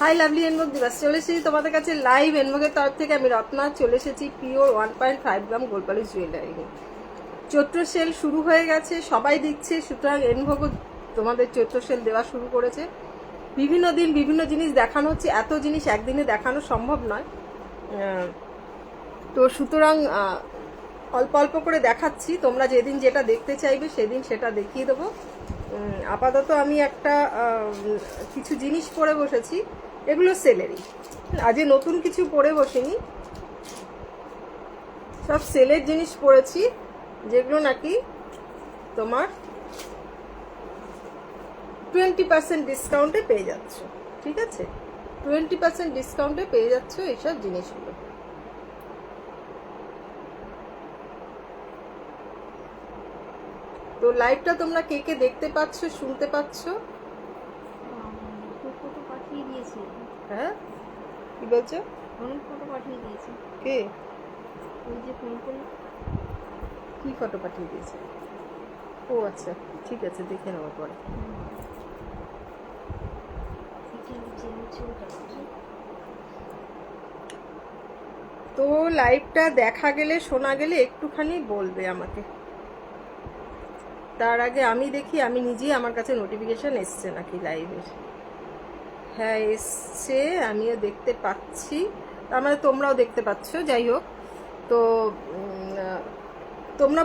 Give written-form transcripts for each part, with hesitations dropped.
High lovely এনভোগ দিবাস, চলে এসেছি তোমাদের কাছে লাইভ। এনভোগের তরফ থেকে আমি রত্না চলে এসেছি পিওর 1.5 গ্রাম গোল্ড পলিশ জুয়েলারি নিয়ে। চৈত্র সেল শুরু হয়ে গেছে, সবাই দিচ্ছে, সুতরাং এনভোগও তোমাদের চৈত্র সেল দেওয়া শুরু করেছে। বিভিন্ন দিন বিভিন্ন জিনিস দেখানো হচ্ছে, এত জিনিস একদিনে দেখানো সম্ভব নয়, তো সুতরাং অল্প অল্প করে দেখাচ্ছি। তোমরা যেদিন যেটা দেখতে চাইবে সেদিন সেটা দেখিয়ে দেবো। আপাতত আমি একটা কিছু জিনিস পরে বসেছি, এগুলো সেলেরই, আজকে নতুন কিছু পরে বসিনি, সব সেলের জিনিস পরেছি, যেগুলো নাকি তোমার 20% ডিসকাউন্টে পেয়ে যাচ্ছ। ঠিক আছে, 20% ডিসকাউন্টে পেয়ে যাচ্ছ এইসব জিনিসগুলো। তো লাইভটা তোমরা কে কে দেখতে পাচ্ছ, শুনতে পাচ্ছ? ফটো পাঠিয়ে দিয়েছি। হ্যাঁ, কি বলছো? অনেক ফটো পাঠিয়ে দিয়েছি। কে? ওই যে ফোন করলো। কি ফটো পাঠিয়ে দিয়েছে? ও আচ্ছা, ঠিক আছে, দেখে নেওয়ার পরে। তো লাইভটা দেখা গেলে শোনা গেলে একটুখানি বলবে আমাকে। তার আগে আমি দেখি আমি নিজেই, আমার কাছে নোটিফিকেশন এসছে নাকি লাইভের। হ্যাঁ এসছে, আমিও দেখতে পাচ্ছি, তার মানে তোমরাও দেখতে পাচ্ছ। যাই হোক, তো তোমরা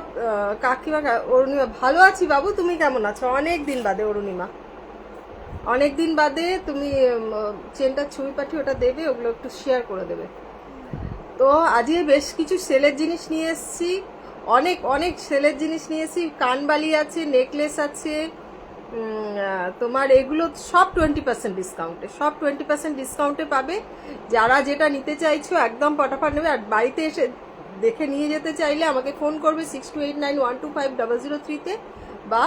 কাকিমা, অরুণিমা, ভালো আছি বাবু, তুমি কেমন আছো? অনেক দিন বাদে অরুণিমা, অনেক দিন বাদে। তুমি চেনটার ছবি পাঠিয়ে ওটা দেবে, ওগুলো একটু শেয়ার করে দেবে। তো আজকে বেশ কিছু সেলের জিনিস নিয়ে এসেছি, অনেক অনেক সেলের জিনিস নিয়ে এসেছি। কানবালি আছে, নেকলেস আছে, তোমার এগুলো সব 20% ডিসকাউন্টে, সব 20% ডিসকাউন্টে পাবে। যারা যেটা নিতে চাইছো একদম ফটাফট নেবে। আর বাড়িতে এসে দেখে নিয়ে যেতে চাইলে আমাকে ফোন করবে 6289125003-তে, বা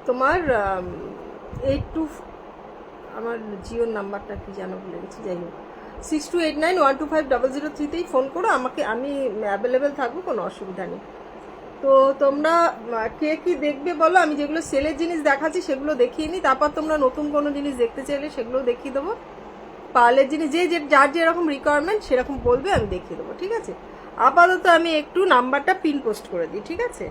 তোমার 82, আমার জিওর নাম্বারটা কি জানো ভুলে গেছি, যাই হোক 6289125003-তেই ফোন করো আমাকে, আমি অ্যাভেলেবেল থাকবো, কোনো অসুবিধা নেই। তো তোমরা কে কি দেখবে বলো, আমি যেগুলো সেলের জিনিস দেখাচ্ছি সেগুলো দেখিয়ে নিই, তারপর তোমরা নতুন কোনো জিনিস দেখতে চাইলে সেগুলো দেখিয়ে দেবো। পার্লের জিনিস যে যার যেরকম রিকোয়ারমেন্ট সেরকম বলবে, আমি দেখিয়ে দেবো। ঠিক আছে, আপাতত আমি একটু নাম্বারটা পিন পোস্ট করে দিই। ঠিক আছে,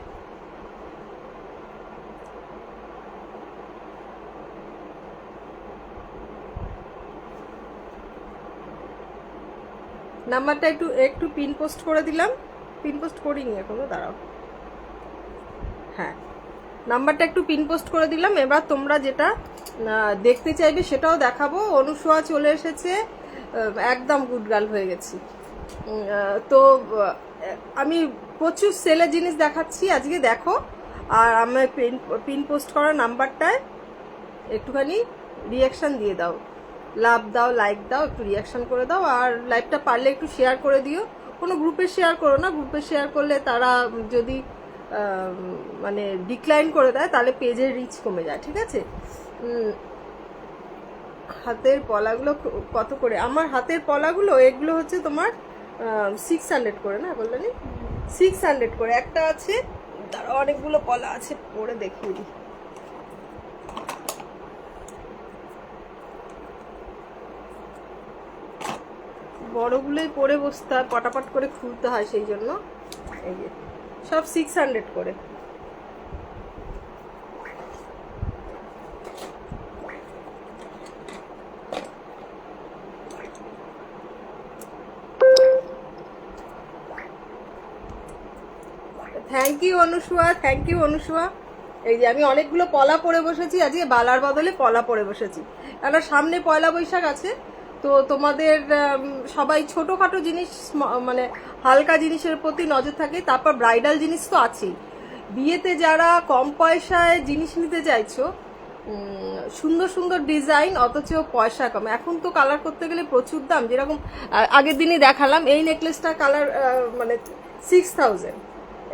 নাম্বারটা একটু একটু পিন পোস্ট করে দিলাম। পিন পোস্ট করিনি এখনো, দাঁড়াও। হ্যাঁ, নাম্বারটা একটু পিন পোস্ট করে দিলাম। এবার তোমরা যেটা দেখতে চাইবে সেটাও দেখাবো। অনুসোয়া চলে এসেছে, একদম গুড গার্ল হয়ে গেছি। তো আমি প্রচুর সেলের জিনিস দেখাচ্ছি আজকে, দেখো। আর আমার পিন পোস্ট করা নাম্বারটায় একটুখানি রিয়াকশান দিয়ে দাও, লাভ দাও, লাইক দাও, একটু রিয়াকশান করে দাও। আর লাইভটা পারলে একটু শেয়ার করে দিও। কোনো গ্রুপে শেয়ার করো না, গ্রুপে শেয়ার করলে তারা যদি মানে ডিক্লাইন করে দেয় তাহলে পেজের রিচ কমে যায়। ঠিক আছে, হাতের পলাগুলো কত করে? আমার হাতের পলাগুলো এগুলো হচ্ছে তোমার 600 করে, না বললেন? 600 করে একটা আছে, তার অনেকগুলো পলা আছে, পরে দেখিয়ে দিই। বড়গুলোই পরে বসতে হয়, পটাপট করে খুলতে হয়, সেই জন্য এই যে সব 600 করে। Thank you Anusuya, thank you Anusuya. এই যে আমি অনেকগুলো পলা পরে বসেছি আজকে, বালার বদলে পলা পরে বসেছি, কেন সামনে পয়লা বৈশাখ আছে। তো তোমাদের সবাই ছোটোখাটো জিনিস, মানে হালকা জিনিসের প্রতি নজর থাকে। তারপর ব্রাইডাল জিনিস তো আছেই। বিয়েতে যারা কম পয়সায় জিনিস নিতে চাইছো, সুন্দর সুন্দর ডিজাইন, অথচ পয়সা কম, এখন তো কালার করতে গেলে প্রচুর দাম। যেরকম আগের দিনে দেখালাম, এই নেকলেসটা কালার মানে 6000,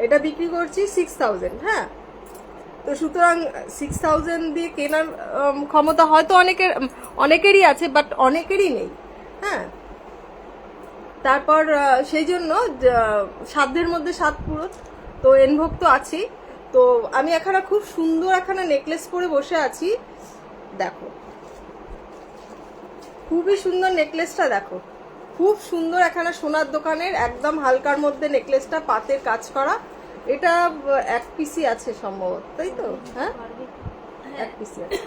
এটা বিক্রি করছি 6000। হ্যাঁ, তো সুতরাং 6000 দিয়ে কেনার ক্ষমতা হয়তো অনেকেরই আছে, বাট অনেকেরই নেই। হ্যাঁ, তারপর সেই জন্য সাধ্যের মধ্যে সাত পুরো, তো এনভোগ তো আছেই। তো আমি এখানে খুব সুন্দর একখানা নেকলেস পরে বসে আছি, দেখো। খুবই সুন্দর নেকলেসটা দেখো, খুব সুন্দর এখানে সোনার দোকানের একদম হালকার মধ্যে নেকলেসটা, পাতের কাজ করা। এটা এক পিসি আছে সম্ভবত, তাই তো? হ্যাঁ, এক পিসি আছে,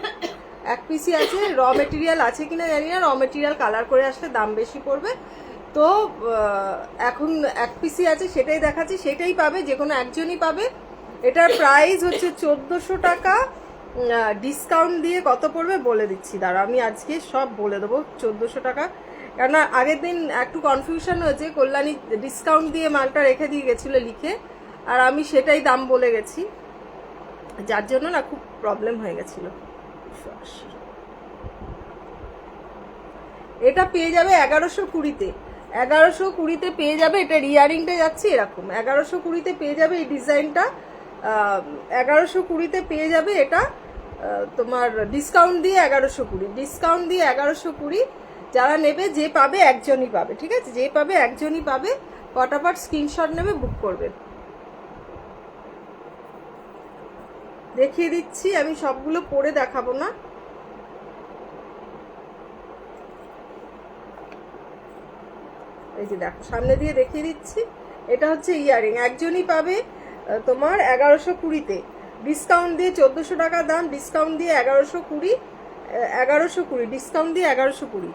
এক পিসি আছে। র মেটেরিয়াল আছে কিনা জানি না, র মেটেরিয়াল কালার করে আসলে দাম বেশি পড়বে। তো এখন এক পিসি আছে, সেটাই দেখাচ্ছি, সেটাই পাবে, যে কোনো একজনই পাবে। এটার প্রাইস হচ্ছে 1400 টাকা। ডিসকাউন্ট দিয়ে কত পড়বে বলে দিচ্ছি, দাঁড়া আমি আজকে সব বলে দেবো। 1400 টাকা, কেননা আগের দিন একটু কনফিউশন হয়েছে, কল্যাণী ডিসকাউন্ট দিয়ে মালটা রেখে দিয়ে গেছিলো লিখে, আর আমি সেটাই দাম বলে গেছি, যার জন্য না খুব প্রবলেম হয়ে গেছিলো। এটা পেয়ে যাবে 1120-তে, 1120-তে পেয়ে যাবে। এটা রিয়ারিংটা যাচ্ছে এরকম, 1120-তে পেয়ে যাবে এই ডিজাইনটা, 1120-তে পেয়ে যাবে এটা। তোমার ডিসকাউন্ট দিয়ে 1120, ডিসকাউন্ট দিয়ে 1120। যারা নেবে, যে পাবে একজনই পাবে, ঠিক আছে? যে পাবে একজনই পাবে। ফটাফট স্ক্রিনশট নেবে, বুক করবে। দেখিয়ে দিচ্ছি, আমি সবগুলো পরে দেখাবো না। এই যে দেখো, সামনে দিয়ে দেখিয়ে দিচ্ছি। এটা হচ্ছে ইয়ারিং, একজনই পাবে তোমার 1120-তে, ডিসকাউন্ট দিয়ে 1400 টাকা দাম, ডিসকাউন্ট দিয়ে 1120, 1120, ডিসকাউন্ট দিয়ে 1120।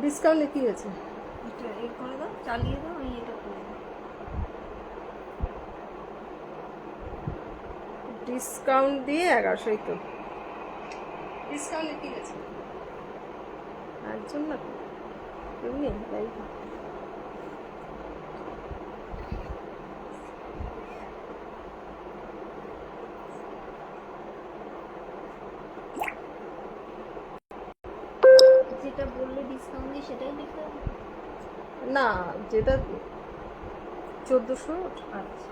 ডিসকাউন্টে কি হয়েছে? এটা এই করে দাও, চালিয়ে দাও, আমি এটা করে দাও। ডিসকাউন্ট দিয়ে 1100, তো ডিসকাউন্টে কি হয়েছে? একজন না কেউ নেই, তাই যেটা বললে ডিসকাউন্ট দিয়ে সেটাই লিখতে হবে। না, যেটা 1400। আচ্ছা,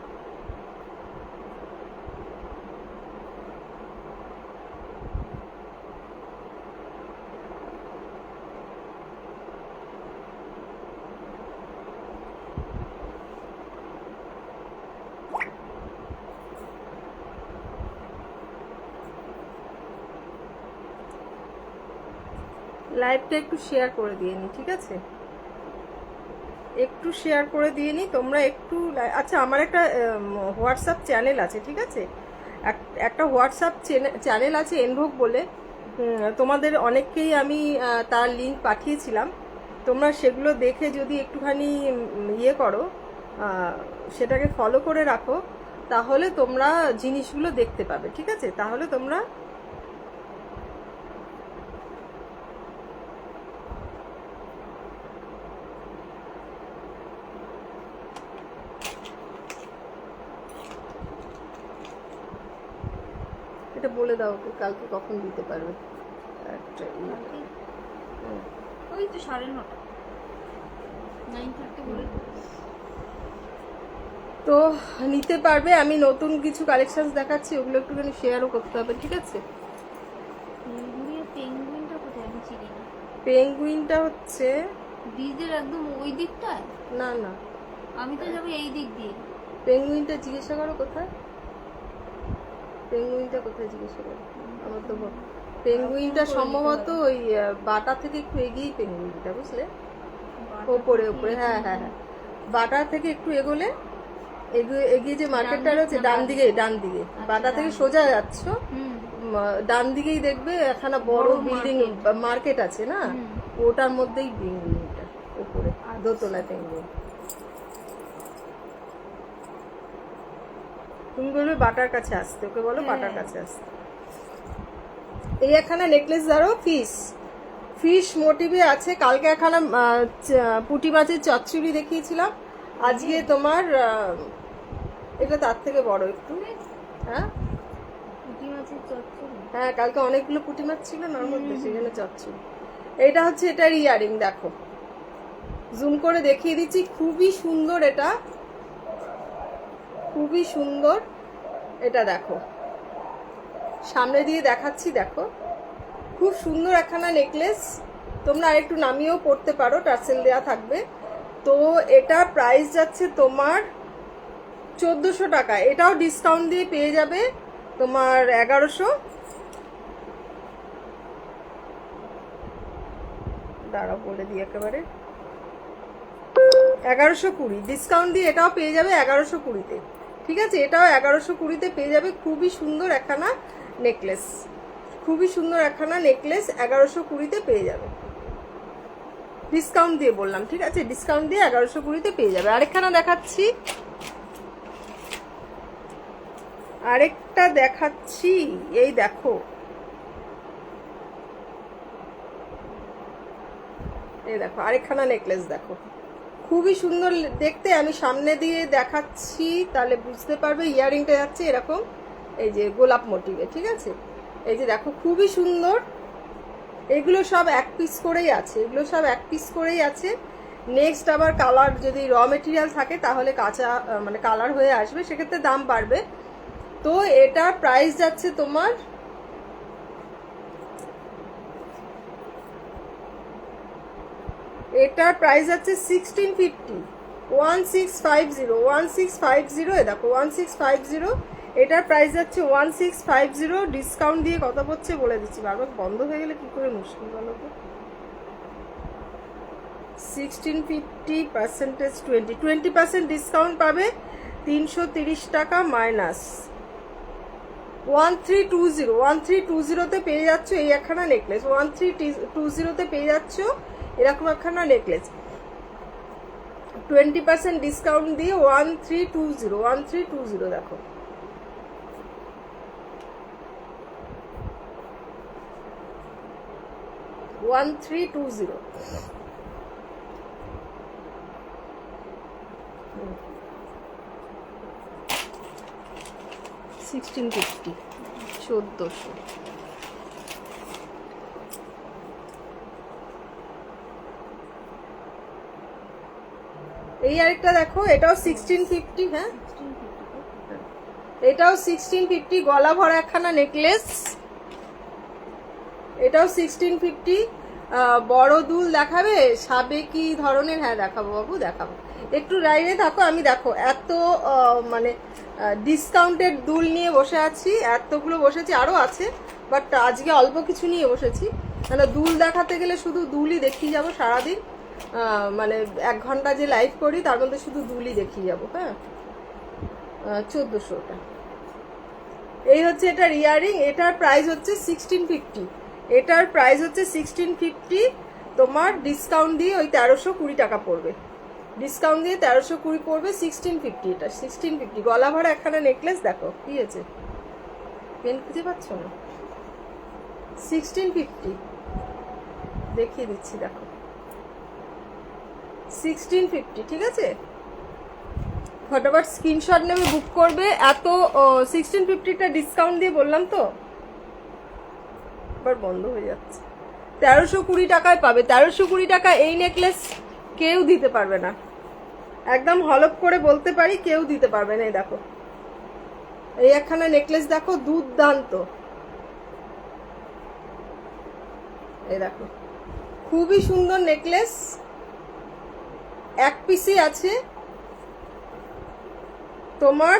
লাইভটা একটু শেয়ার করে দিয়ে নি, ঠিক আছে? একটু শেয়ার করে দিয়ে নি তোমরা একটু। আচ্ছা, আমার একটা হোয়াটসঅ্যাপ চ্যানেল আছে, ঠিক আছে? একটা হোয়াটসঅ্যাপ চ্যানেল আছে এনভোগ বলে, তোমাদের অনেককেই আমি তার লিঙ্ক পাঠিয়েছিলাম। তোমরা সেগুলো দেখে যদি একটুখানি ইয়ে করো, সেটাকে ফলো করে রাখো, তাহলে তোমরা জিনিসগুলো দেখতে পাবে, ঠিক আছে? তাহলে তোমরা এটা বলে দাও ওকে কালকে কখন দিতে পারবে একটা কালকে ওই তো 9:30, 9:30 বলে দাও। তো নিতে পারবে। আমি নতুন কিছু কালেকশন দেখাচ্ছি, ওগুলো একটুখানি শেয়ারও করতে হবে, ঠিক আছে? ঘুরিয়ে পেঙ্গুইনটা কোথায়, আমি চিনি না। পেঙ্গুইনটা হচ্ছে, ব্রিজের একদম ওই দিকটায়। না না, আমি তো যাবো এই দিক দিয়ে। পেঙ্গুইনটা জিজ্ঞাসা করো কোথায়, পেঙ্গুইনটা কোথায় জিজ্ঞাসা করো। আমার তো পেঙ্গুইনটা সম্ভবত ওই বাটা থেকে একটু এগিয়েই পেঙ্গুইনটা, বুঝলে? ওপরে ওপরে, হ্যাঁ হ্যাঁ হ্যাঁ, বাটা থেকে একটু এগোলে, এগিয়ে যে মার্কেটটা রয়েছে ডান দিকে, ডান দিকে, বাটা থেকে সোজা যাচ্ছ, ডান দিকেই দেখবে এখানে বড় বিল্ডিং মার্কেট আছে না, ওটার মধ্যেই পেঙ্গুইনটা, ওপরে দোতলায় পেঙ্গুইন। তুমি বলবে বাটার কাছে আসতে, ওকে বলো বাটার কাছে আসতে। এই এখানে নেকলেস ধরো, ফিশ মোটিভে আছে। কালকে এখানে পুঁটি মাছের চচ্চড়ি দেখিয়েছিলাম, আজকে তোমার এটা তার থেকে বড় একটু। হ্যাঁ পুঁটি মাছের চচ্চড়ি, হ্যাঁ, কালকে অনেকগুলো পুঁটি মাছ ছিল না ওর মধ্যে, সেখানে চচ্চড়ি। এটা হচ্ছে এটার ইয়ারিং, দেখো জুম করে দেখিয়ে দিচ্ছি, খুবই সুন্দর, এটা খুবই সুন্দর। এটা দেখো, সামনে দিয়ে দেখাচ্ছি, দেখো খুব সুন্দর একখানা নেকলেস। তোমরা আরেকটু নামিয়েও পড়তে পারো, টার্সেল দেওয়া থাকবে। তো এটা প্রাইস যাচ্ছে তোমার 1400 টাকা। এটাও ডিসকাউন্ট দিয়ে পেয়ে যাবে তোমার 1100। দাঁড়াও বলে দিই একেবারে, 1120 ডিসকাউন্ট দিয়ে এটাও পেয়ে যাবে 1120-তে। ঠিক আছে, এটাও 1120-তে পেয়ে যাবে। খুবই সুন্দর একখানা নেকলেস, খুবই সুন্দর একখানা নেকলেস 1120-তে পেয়ে যাবে, ডিসকাউন্ট দিয়ে বললাম। ঠিক আছে, ডিসকাউন্ট দিয়ে 1120-তে পেয়ে যাবে। আরেকখানা দেখাচ্ছি, আরেকটা দেখাচ্ছি, এই দেখো, এই দেখো আরেকখানা নেকলেস দেখো, খুবই সুন্দর দেখতে। আমি সামনে দিয়ে দেখাচ্ছি তাহলে বুঝতে পারবে। ইয়ারিংটা যাচ্ছে এরকম, এই যে গোলাপ মোটিভে। ঠিক আছে, এই যে দেখো খুবই সুন্দর। এগুলো সব এক পিস করেই আছে, এগুলো সব এক পিস করেই আছে। নেক্সট আবার কালার যদি র মেটেরিয়াল থাকে তাহলে কাঁচা মানে কালার হয়ে আসবে, সেক্ষেত্রে দাম বাড়বে। তো এটার প্রাইস যাচ্ছে তোমার এটার প্রাইস যাচ্ছে 1650, 1650 এ দেখো 1650। এটার প্রাইস যাচ্ছে 1650। ডিসকাউন্ট দিয়ে কত পড়ছে বলে দিচ্ছি, বারবার বন্ধ হয়ে গেলে কি করে মুশকিল বলো তো। 1650 পার্সেন্টেজ 20% ডিসকাউন্ট পাবে, 330 টাকা মাইনাস 1320 পেয়ে যাচ্ছ এই একখানা নেকলেস। 1320-তে পেয়ে যাচ্ছ এরকম একখানা নেকলেস, 20% ডিসকাউন্ট দিয়ে 1320 দেখো। $1320। 1650, 1400। এই আরেকটা দেখো, এটাও 1650। হ্যাঁ, এটাও 1650, গলা ভরা একখানা নেকলেস, এটাও 1650। বড় দুল দেখাবে, সাবেকি ধরনের? হ্যাঁ দেখাবো বাবু, দেখাবো। একটু লাইনে থাকো, আমি দেখো এত মানে ডিসকাউন্টেড দুল নিয়ে বসে আছি, এতগুলো বসেছি, আরও আছে বাট আজকে অল্প কিছু নিয়ে বসেছি। তাহলে দুল দেখাতে গেলে শুধু দুলই দেখিয়ে যাবো সারাদিন, মানে 1 ঘন্টা যে লাইভ করি তার মধ্যে শুধু দুলই দেখিয়ে যাবো। হ্যাঁ, 1400টা। এই হচ্ছে এটার ইয়ারিং, এটার প্রাইস হচ্ছে 1650, এটার প্রাইস হচ্ছে 1650। তোমার ডিসকাউন্ট দিয়ে ওই 1320 টাকা পড়বে, ডিসকাউন্ট দিয়ে 1320 পড়বে। 1650, এটা 1650 গলা ভরা একখানা নেকলেস। দেখো কি হয়েছে, পেন খুঁজে পাচ্ছ না? 1650 দেখিয়ে দিচ্ছি, দেখো 1650। ঠিক আছে, ফটাফট স্ক্রিনশট নেবে, বুক করবে। এত 1650টা ডিসকাউন্ট দিয়ে বললাম তো, আবার বন্ধ হয়ে যাচ্ছে। 1320 টাকায় পাবে। 1320 টাকা এই নেকলেস কেউ দিতে পারবে না, একদম হলপ করে বলতে পারি কেউ দিতে পারবে না। এই দেখো এই একখানা নেকলেস দেখো, দুর্দান্ত। এই দেখো খুবই সুন্দর নেকলেস, এক পিসই আছে। তোমার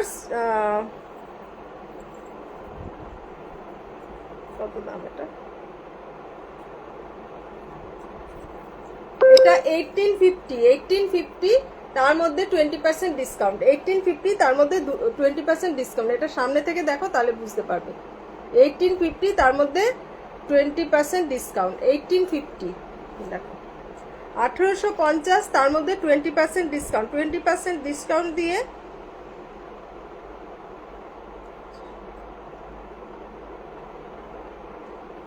কত দাম এটা? এটা 1850, তার মধ্যে 20% ডিসকাউন্ট। 1850 তার মধ্যে 20% ডিসকাউন্ট। এটা সামনে থেকে দেখো তাহলে বুঝতে পারবে। 1850 তার মধ্যে 20% ডিসকাউন্ট। 1850 দেখো। 1850 তার মধ্যে 20% ডিসকাউন্ট। 20% ডিসকাউন্ট দিয়ে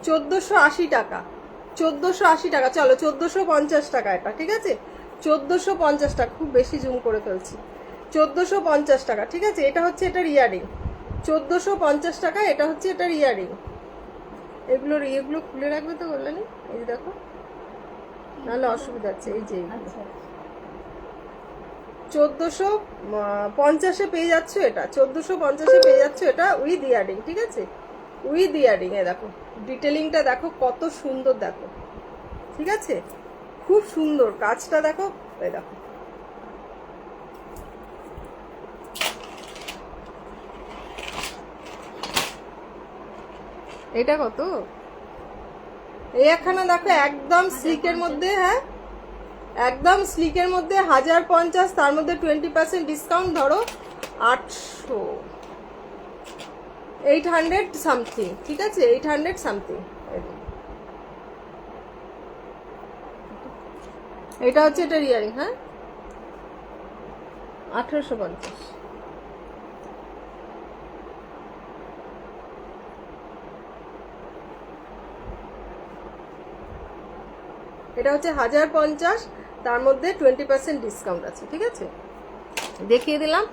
$1480 টাকা। 1480 টাকা, চলো 1450 টাকা এটা। ঠিক আছে, 1450 টাকা, খুব বেশি জুম করে ফেলছি। 1450 টাকা। ঠিক আছে, এটা হচ্ছে এটার ইয়ারিং। 1450 টাকা, এটা হচ্ছে এটার ইয়ারিং। এগুলোর ইয়েগুলো খুলে রাখবে তো বললে নি, এই দেখো, নাহলে অসুবিধা আছে। এই যে 1450-এ পেয়ে যাচ্ছ এটা, 1450-এ পেয়ে যাচ্ছ এটা উইথ ইয়ারিং। ঠিক আছে, উইথ ইয়ারিং। এ দেখো ডিটেলিংটা দেখো কত সুন্দর, দেখো। ঠিক আছে, খুব সুন্দর কাজটা দেখো। এই দেখো এটা কত, এই একখানা দেখো একদম স্লিকের মধ্যে, হ্যাঁ একদম স্লিকের মধ্যে 1050, তার মধ্যে 20% ডিসকাউন্ট, ধরো 800, 800 সামথিং, ঠিক আছে 800 সামথিং। এটা হচ্ছে এটা ইয়ারিং, হ্যাঁ 1850। এটা হচ্ছে 1050, তার মধ্যে 20% ডিসকাউন্ট আছে, ঠিক আছে দেখিয়ে দিলাম।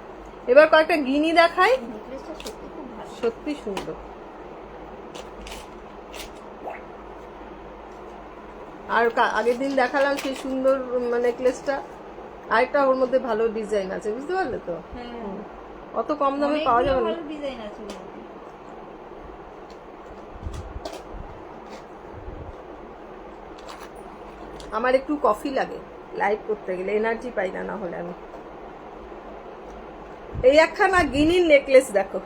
এবার কয়েকটা গিনি দেখাই, নেকলেসটা সত্যি খুব ভালো। সত্যি সুন্দর। আর আগের দিন দেখালাম সেই সুন্দর নেকলেসটা, আরেকটা ওর মধ্যে ভালো ডিজাইন আছে, বুঝতে পারলে তো? হ্যাঁ অত কম দামে পাওয়া যাবে না। ভালো ডিজাইন আছে ওর মধ্যে। আমার একটু কফি লাগে লাইভ করতে গেলে, এনার্জি পাই না, না হলে আমি। এই একখানা গিনির নেকলেস দেখো,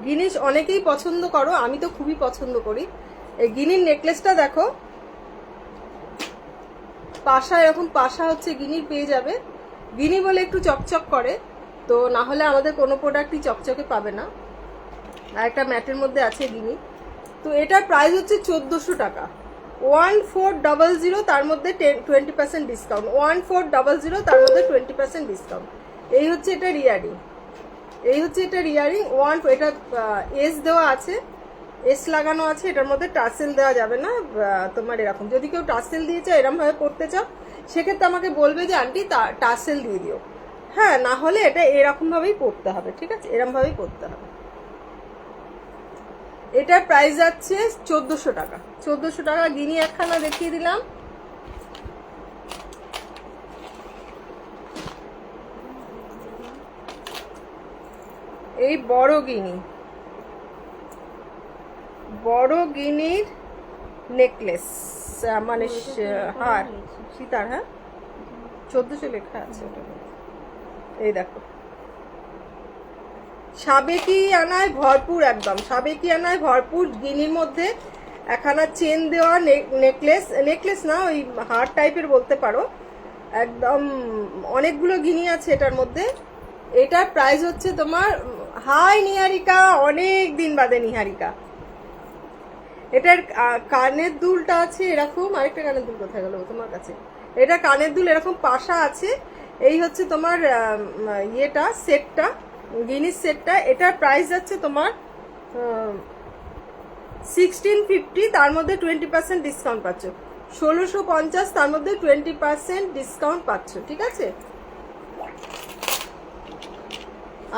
গিনিস অনেকেই পছন্দ করো, আমি তো খুবই পছন্দ করি। এই গিনির নেকলেসটা দেখো, পাশা এরকম পাশা হচ্ছে গিনির পেয়ে যাবে। গিনি বলে একটু চকচক করে, তো না হলে আমাদের কোনো প্রোডাক্টই চকচকে পাবে না। আর একটা ম্যাটের মধ্যে আছে গিনি। তো এটার প্রাইস হচ্ছে 1400 টাকা। 1400, তার মধ্যে 20% ডিসকাউন্ট। 1400, তার মধ্যে 20% ডিসকাউন্ট। এই হচ্ছে এটা রিয়ারিং, এই হচ্ছে এটা রিয়ারিং। এটা এস দেওয়া আছে, এস লাগানো আছে, এটার মধ্যে টার্সেল দেওয়া যাবে না তোমার। এরকম যদি কেউ টার্সেল দিয়ে চাও, এরকম ভাবে পড়তে চাও, সেক্ষেত্রে আমাকে বলবে যে আন্টি টার্সেল দিয়ে দিও, হ্যাঁ না হলে এটা এরকম ভাবেই পড়তে হবে, ঠিক আছে এরকম ভাবেই পড়তে হবে। এটার প্রাইস যাচ্ছে 1400 টাকা। 1400 টাকা গিনি একখানা দেখিয়ে দিলাম। এই বড় গিনি, বড় গিনির নেকলেস, মানে হার সীতার, হ্যাঁ 1400 লেখা আছে ওটা। এই দেখো সাবেকি আনায় ভরপুর, একদম সাবেকি আনায় ভরপুর গিনির মধ্যে একখানা চেন দেওয়া নেকলেস, নেকলেস না ওই হার টাইপের বলতে পারো, একদম অনেকগুলো গিনি আছে এটার মধ্যে। এটার প্রাইস হচ্ছে তোমার, হাই নিহারিকা, অনেক দিন বাদে নিহারিকা। এটার কানের দুলটা আছে এরকম, আরেকটা কানের দুল কোথায় গেল তোমার কাছে? এটা কানের দুল এরকম পাশা আছে। এই হচ্ছে তোমার ইয়েটা, সেটটা, গিনিস সেটটা। এটার প্রাইস যাচ্ছে তোমার 1650, তার মধ্যে 20% ডিসকাউন্ট পাচ্ছ। 1650, তার মধ্যে 20% ডিসকাউন্ট পাচ্ছ, ঠিক আছে।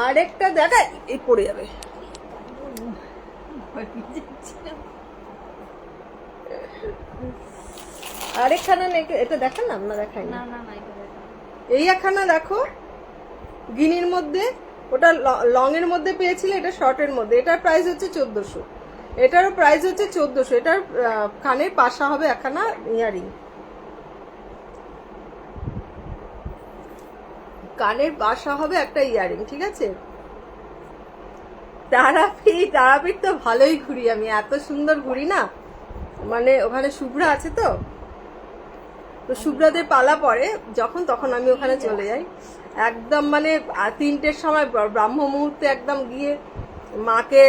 আরেকটা দেখা, এই পড়ে যাবে। আরেকখানা এটা দেখালাম না, দেখাই না। এই একখানা দেখো গিনির মধ্যে, ওটা লং এর মধ্যে পেয়েছিলে, এটা শর্টের মধ্যে। এটার প্রাইস হচ্ছে 1400, এটারও প্রাইস হচ্ছে 1400। এটার কানের পাশা হবে একখানা ইয়ারিং, কানের পাশা হবে একটা ইয়ারিং, ঠিক আছে। তারাপীঠ তো ভালোই ঘুরি আমি, এত সুন্দর ঘুরি না, মানে ওখানে শুভ্রা আছে তো শুভ্রাদের পালা পড়ে যখন, তখন আমি ওখানে চলে যাই। একদম মানে 3টের সময় ব্রাহ্ম মুহূর্তে একদম গিয়ে মাকে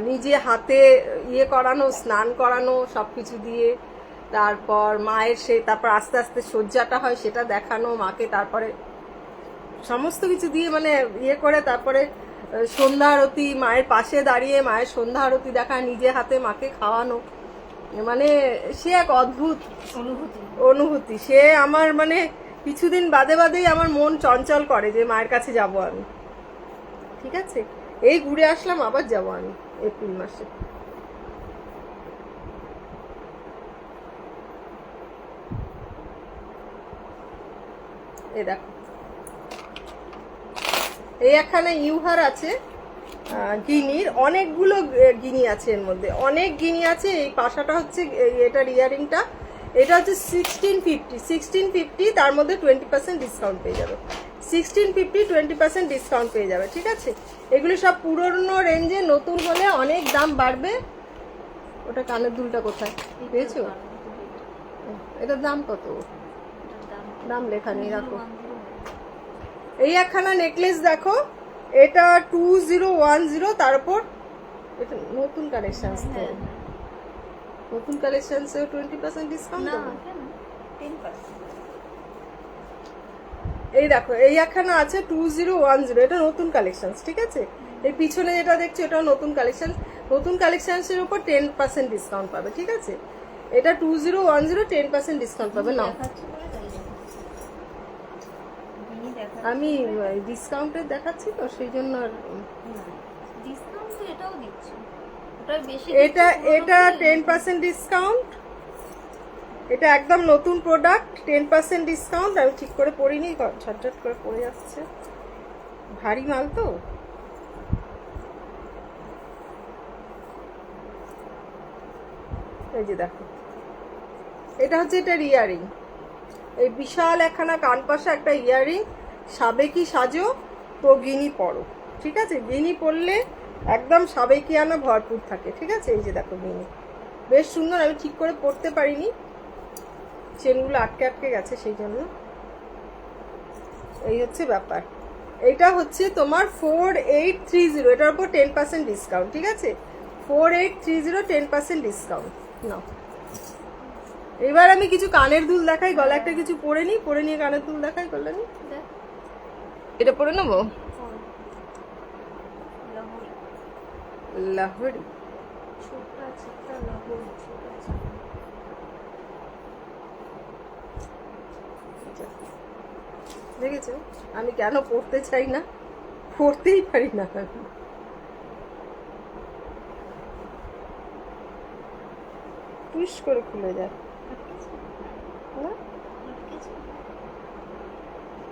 নিজে হাতে ইয়ে করানো, স্নান করানো সবকিছু দিয়ে, তারপর মায়ের তারপর আস্তে আস্তে সজ্জাটা হয় সেটা দেখানো মাকে, তারপরে সমস্ত কিছু দিয়ে মানে ইয়ে করে, তারপরে সন্ধ্যা আরতি, মায়ের পাশে দাঁড়িয়ে মায়ের সন্ধ্যা আরতি দেখা, নিজে হাতে মাকে খাওয়ানো, মানে সে এক অদ্ভুত অনুভূতি। সে আমার মানে কিছুদিন বাদে বাদেই আমার মন চঞ্চল করে যে মায়ের কাছে যাব আমি, ঠিক আছে। এই ঘুরে আসলাম, আবার যাব আমি এপ্রিল মাসে। এ দেখো এই একখানা ইউহার আছে গিনির, অনেকগুলো গিনি আছে এর মধ্যে, অনেক গিনি আছে। এই পাশাটা হচ্ছে এটার ইয়ারিংটা, এটা হচ্ছে 1650, তার মধ্যে 20% ডিসকাউন্ট পেয়ে যাবে। 1650, 20% ডিসকাউন্ট পেয়ে যাবে, ঠিক আছে। এগুলো সব পুরনো রেঞ্জে, নতুন হলে অনেক দাম বাড়বে। ওটা কানের দুলটা কোথায় পেয়েছো? এটার দাম কত? দাম লেখা নেই, রাখো। এই একখানা নেকলেস দেখো, এটা 2010, তার উপর এটা নতুন কালেকশন, নতুন কালেকশনসে 20% ডিসকাউন্ট। না কেন 10%। এই দেখো এই একখানা আছে 2010, এটা নতুন কালেকশন, ঠিক আছে। এই পিছনে যেটা দেখছো এটাও নতুন কালেকশন, নতুন কালেকশনসের উপর 10% ডিসকাউন্ট পাবে, ঠিক আছে। এটা 2010, 10% ডিসকাউন্ট পাবে। না আমি ডিসকাউন্টে দেখাচ্ছি তো সেই জন্য। ডিসকাউন্ট তো এটাও দিচ্ছে, ওটা বেশি। এটা এটা 10% ডিসকাউন্ট, এটা একদম নতুন প্রোডাক্ট, 10% ডিসকাউন্ট। আমি ঠিক করে পরিনি, ঝটঝট করে পড়ে যাচ্ছে, ভারী মাল তো। এই যে দেখো, এটা হচ্ছে এটার ইয়ারিং, এই বিশাল একখানা কানপাশা একটা ইয়ারিং, সাবেকি সাজো তো গিনি পরো, ঠিক আছে। গিনি পরলে একদম সাবেকিয়ানা ভরপুর থাকে, ঠিক আছে। এই যে দেখো গিনি, বেশ সুন্দর। আমি ঠিক করে পরতে পারিনি, চেনগুলো আটকে আটকে গেছে সেই জন্য। এই হচ্ছে ব্যাপার। এটা হচ্ছে তোমার 4830, এটার উপর 10% ডিসকাউন্ট, ঠিক আছে। 4830, 10% ডিসকাউন্ট। নাও, এবার আমি কিছু কানের দুল দেখাই, গলা একটা কিছু পরে নিই, পরে নিয়ে কানের দুল দেখাই, করলে নি। এটা পরে নেবো, লাহোরি। দেখেছো আমি কেন পড়তে চাই না, পড়তেই পারি না। টুইস করে খুলে যায় না,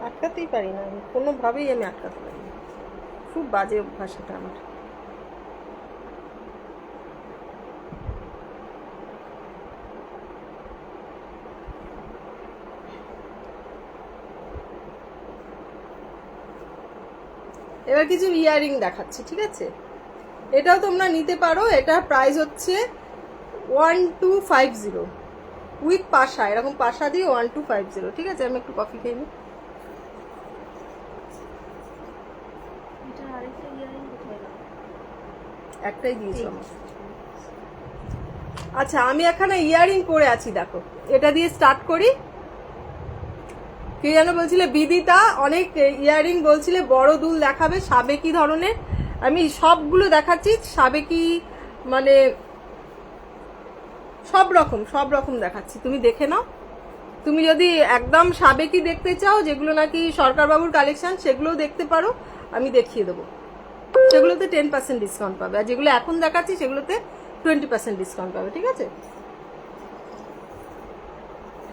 আটকাতেই পারি না আমি, কোনোভাবেই আমি আটকাতে পারি না। খুব বাজে অভ্যাস এটা আমার। এবার কিছু ইয়ারিং দেখাচ্ছি, ঠিক আছে। এটাও তোমরা নিতে পারো, এটা প্রাইস হচ্ছে 1250 উইথ পাশা, এরকম পাশা দিয়ে 1250, ঠিক আছে। আমি একটু কফি খেয়ে নিই। একটাই দিয়েছো আমার। আচ্ছা, আমি এখানে ইয়ারিং পরে আছি, দেখো। এটা দিয়ে স্টার্ট করি। কে যেন বলছিলে, বিদিতা, অনেক ইয়ারিং বলছিলে বড় দুল দেখাবে সাবেকি ধরনের। আমি সবগুলো দেখাচ্ছি সাবেকি, মানে সব রকম দেখাচ্ছি, তুমি দেখে নাও। তুমি যদি একদম সাবেকি দেখতে চাও, যেগুলো নাকি সরকারবাবুর কালেকশন, সেগুলোও দেখতে পারো, আমি দেখিয়ে দেবো। সেগুলোতে 10% ডিসকাউন্ট পাবে, আর যেগুলো এখন দেখাচ্ছি সেগুলোতে 20% ডিসকাউন্ট পাবে, ঠিক আছে।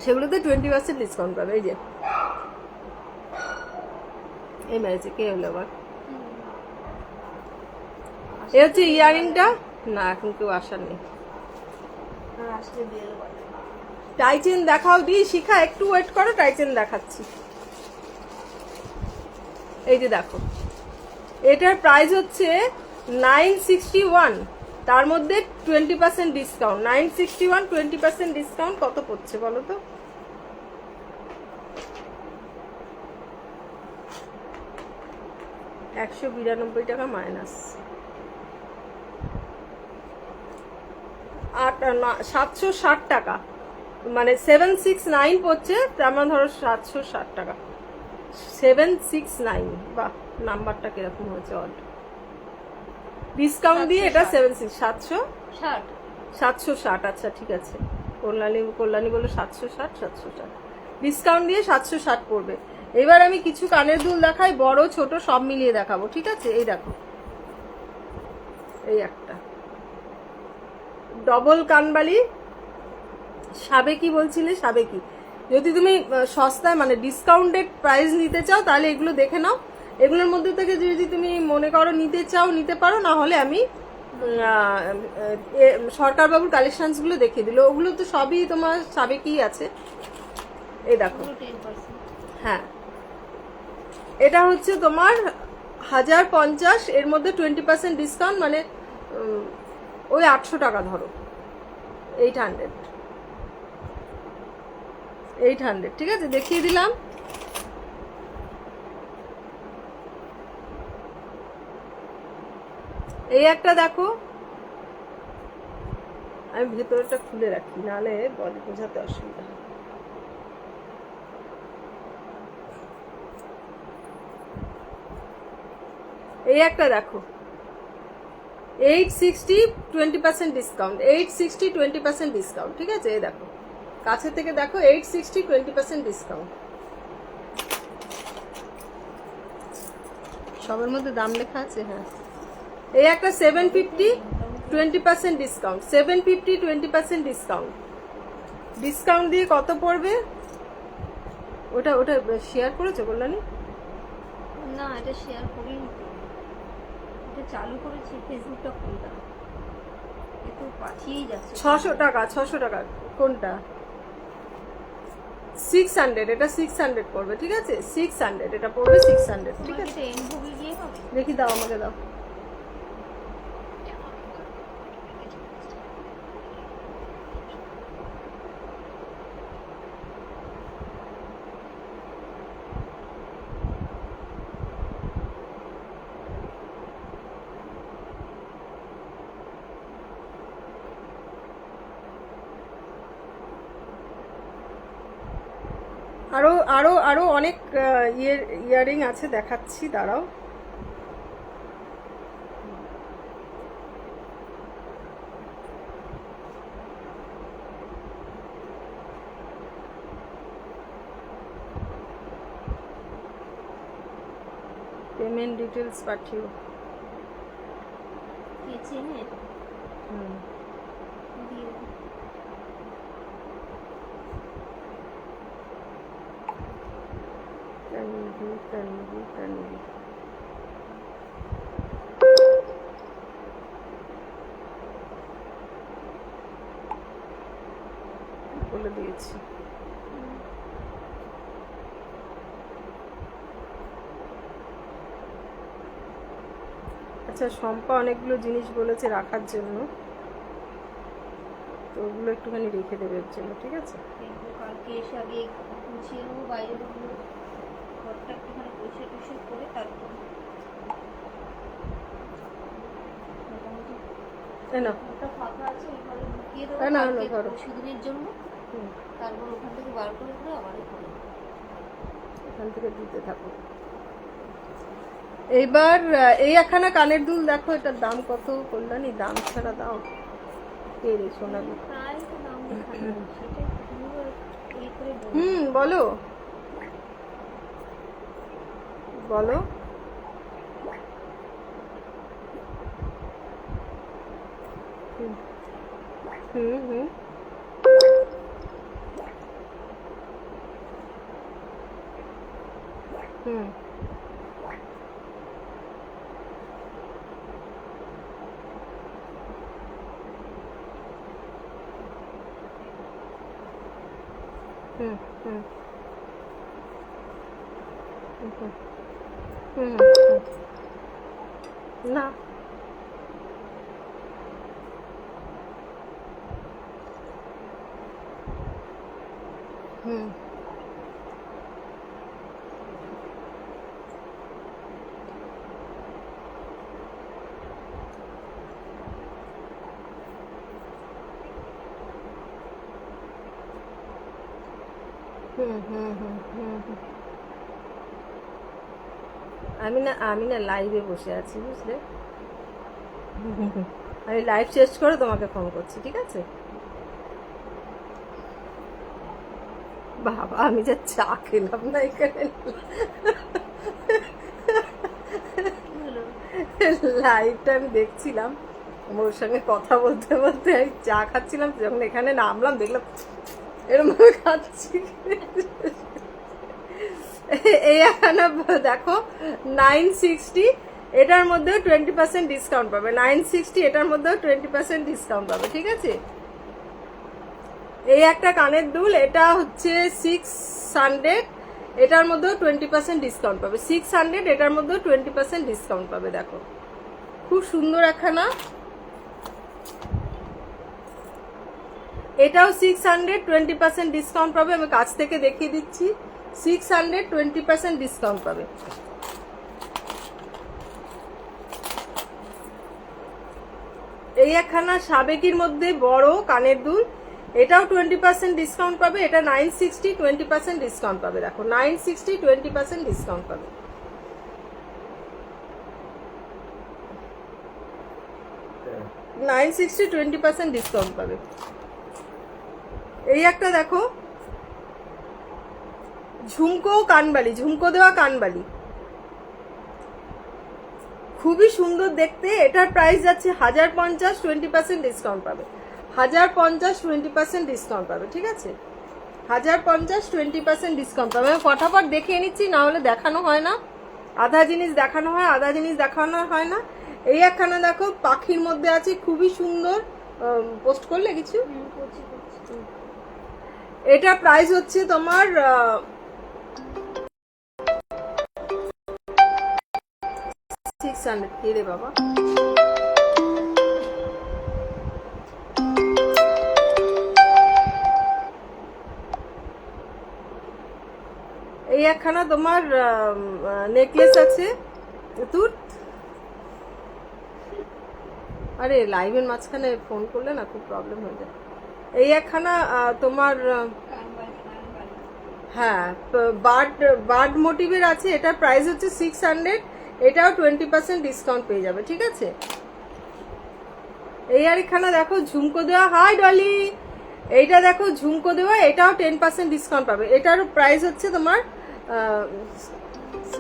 সেগুলোতে 20% ডিসকাউন্ট পাবে। এই যে এই মেরেছে, কে হলো আবার? এ হচ্ছে ইয়ারিংটা। না, এখন কেউ আসার নেই। টাইচেন দেখাও, দিয়ে শিখা, একটু ওয়েট করো, টাইচেন দেখাচ্ছি। এই যে দেখো, এটার প্রাইস হচ্ছে 961, তার মধ্যে 20% ডিসকাউন্ট। 961, 20% ডিসকাউন্ট কত পড়ছে বলো তো? $192 মাইনাস 760 টাকা, মানে 769 পড়ছে, তার মানে ধরো 760 টাকা। 769, বাহ, নাম্বারটা কিরকম হয়েছে, অড। ডিসকাউন্ট দিয়ে এটা 760। আচ্ছা ঠিক আছে, কল্যাণী বললো 760। ডিসকাউন্ট দিয়ে 760 পড়বে। এবার আমি কিছু কানের দুল দেখাই, বড় ছোট সব মিলিয়ে দেখাবো, ঠিক আছে। এই দেখো, এই একটা ডবল কানবালি, সাবেকি বলছিলে, সাবেকি। যদি তুমি সস্তায়, মানে ডিসকাউন্টেড প্রাইস নিতে চাও, তাহলে এগুলো দেখে নাও। এগুলোর মধ্যে থেকে যদি তুমি মনে করো নিতে চাও, নিতে পারো, না হলে আমি সরকারবাবুর কালেকশনসগুলো দেখিয়ে দিল, ওগুলো তো সবই তোমার সাবেকি আছে। এই দেখো, হ্যাঁ, এটা হচ্ছে তোমার 1050, এর মধ্যে 20% ডিসকাউন্ট, মানে ওই 800 টাকা ধরো, 800, 800, ঠিক আছে, দেখিয়ে দিলাম। এই একটা দেখো, আমি ভেতরটা খুলে রাখি, নাহলে বডি বোঝাতে অসুবিধা হয়। এই একটা দেখো, 860, 20% ডিসকাউন্ট, 860, 20% ডিসকাউন্ট, ঠিক আছে। এই দেখো, কাছে থেকে দেখো, 860, 20% ডিসকাউন্ট। সবার মধ্যে দাম লেখা আছে, হ্যাঁ। এই একটা 750, 20% ডিসকাউন্ট, 750, 20% ডিসকাউন্ট। ডিসকাউন্ট দিয়ে কত পড়বে? ওটা ওটা শেয়ার করেছো কল্যাণী? না, এটা শেয়ার করিনি, এটা চালু করেছি, ফেসবুকটা খুললাম, একটু পাঠিয়েই যাচ্ছে। 600 টাকা, 600 টাকা। কোনটা? 600, এটা 600 পড়বে, ঠিক আছে, 600, এটা পড়বে 600, ঠিক তোমার আছে। এটা এনভবি দিয়ে হবে? দেখি, দাও আমাকে, দাও। আরো আরো আরো অনেক ইয়ারিং আছে, দেখাচ্ছি, দাঁড়াও। Payment details পাঠিও। কে চেনে? হুম, দিয়ে দাও। তানভি। বলে দিয়েছি। আচ্ছা, শম্পা অনেকগুলো জিনিস বলেছে রাখার জন্য, তো ওগুলো একটুখানি রেখে দেবে এর জন্য, ঠিক আছে। দেখবো, কালকে এসে আগে গুছিয়ে নেবো বাইরের গুলো, ঘরটা একটুখানি পরিষ্কার টরিষ্কার করে তারপর মোটামুটি না, ওটা ফাঁকা আছে, ওই ঘরে ঢুকিয়ে দেবো না, কালকে ধরো। পরশুদিনের জন্য। হুম, তারপর ওখান থেকে বার করে করে আবার করে এখান থেকে দিতে থাকো। এইবার এই একখানা কানের দুল দেখো, এটার দাম কত কল্যাণী? দাম ছাড়া দাও। কে রে সোনালি? প্রায় তো দাম দেখানো, সেটাই তুমিও এই করে বলো। বলো বলো। হুম হুম হুম হুম হুম হুম হুম হুম না, হুম হুম হুম হুম হুম হুম। আমি না লাইভে বসে আছি, বুঝলে। আমি লাইভ শেষ করে তোমাকে ফোন করছি, ঠিক আছে। বাবা, আমি যা চা খেলাম না এখানে, লাইভটা আমি দেখছিলাম, ওর সঙ্গে কথা বলতে বলতে আমি চা খাচ্ছিলাম, যখন এখানে নামলাম দেখলাম এরকম ভাবে খাচ্ছি। এই এখানে দেখো 960, এটার মধ্যেও 20% ডিসকাউন্ট পাবে। 960, এটার মধ্যেও 20% ডিসকাউন্ট পাবে, ঠিক আছে। এই একটা কানের দুল, এটা হচ্ছে 600, এটার মধ্যেও 20% ডিসকাউন্ট পাবে। 600, এটার মধ্যেও 20% ডিসকাউন্ট পাবে। দেখো, খুব সুন্দর একখানা এটাও 600 20% ডিসকাউন্ট পাবে, আমি কাছ থেকে দেখিয়ে দিচ্ছি। 600 20% ডিসকাউন্ট পাবে। এই একখানা সাবেকির মধ্যে বড় কানের দুল, এটাও 20% ডিসকাউন্ট পাবে। এটা 960 20% ডিসকাউন্ট পাবে। দেখো 960 20% ডিসকাউন্ট পাবে। হ্যাঁ 960 20% ডিসকাউন্ট পাবে। এই একটা দেখো ঝুমকো কানবালি, ঝুমকো দেওয়া কানবালি, খুবই সুন্দর দেখতে। এটার প্রাইস যাচ্ছে 1050 20% ডিসকাউন্ট পাবে। 1050 20% ডিসকাউন্ট পাবে, ঠিক আছে? 1050 20% ডিসকাউন্ট পাবে। আমি ফটাফট দেখিয়ে নিচ্ছি, না হলে দেখানো হয় না। আধা জিনিস দেখানো হয়, আধা জিনিস দেখানো হয় না। এই একখানা দেখো পাখির মধ্যে আছে, খুবই সুন্দর। পোস্ট করলে কিছু? করছি। এটা প্রাইস হচ্ছে তোমার 600। কি রে বাবা, এই একখানা তোমার নেকলেস আছে তুত। আরে লাইভের মাঝখানে ফোন করলে না খুব প্রবলেম হয়ে যায়। এই একখানা তোমার হ্যাঁ বার্ড মোটিভের আছে। এটার প্রাইস হচ্ছে 600, এটাও 20% ডিসকাউন্ট পেয়ে যাবে, ঠিক আছে? এই আর এখানে দেখো ঝুমকো দেওয়া, হাই ডলি, এইটা দেখো ঝুমকো দেওয়া, এটাও 10% ডিসকাউন্ট পাবে। এটার প্রাইস হচ্ছে তোমার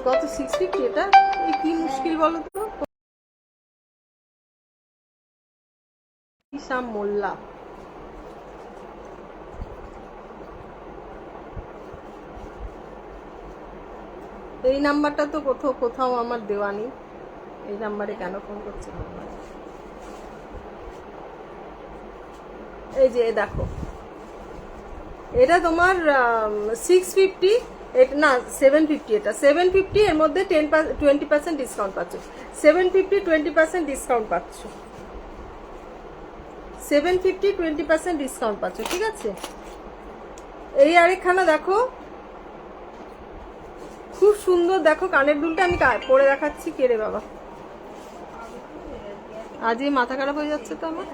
কত, 650। এটা কি মুশকিল বলো তো, শাম মোল্লা। এই নাম্বারটা তো কোথাও আমার দেওয়া নেই। এই নাম্বারে কেন ফোন করছে? এই যে দেখো, এটা তোমার 650, না 750। এটা 750, এর মধ্যে 20% ডিসকাউন্ট পাচ্ছ। 750 20% ডিসকাউন্ট পাচ্ছ। 750 20% ডিসকাউন্ট পাচ্ছ, ঠিক আছে? এই আরেকখানা দেখো খুব সুন্দর, দেখো কানের দুলটা আমি পরে দেখাচ্ছি। কে রে বাবা, আজই মাথা খারাপ হয়ে যাচ্ছে তো আমার।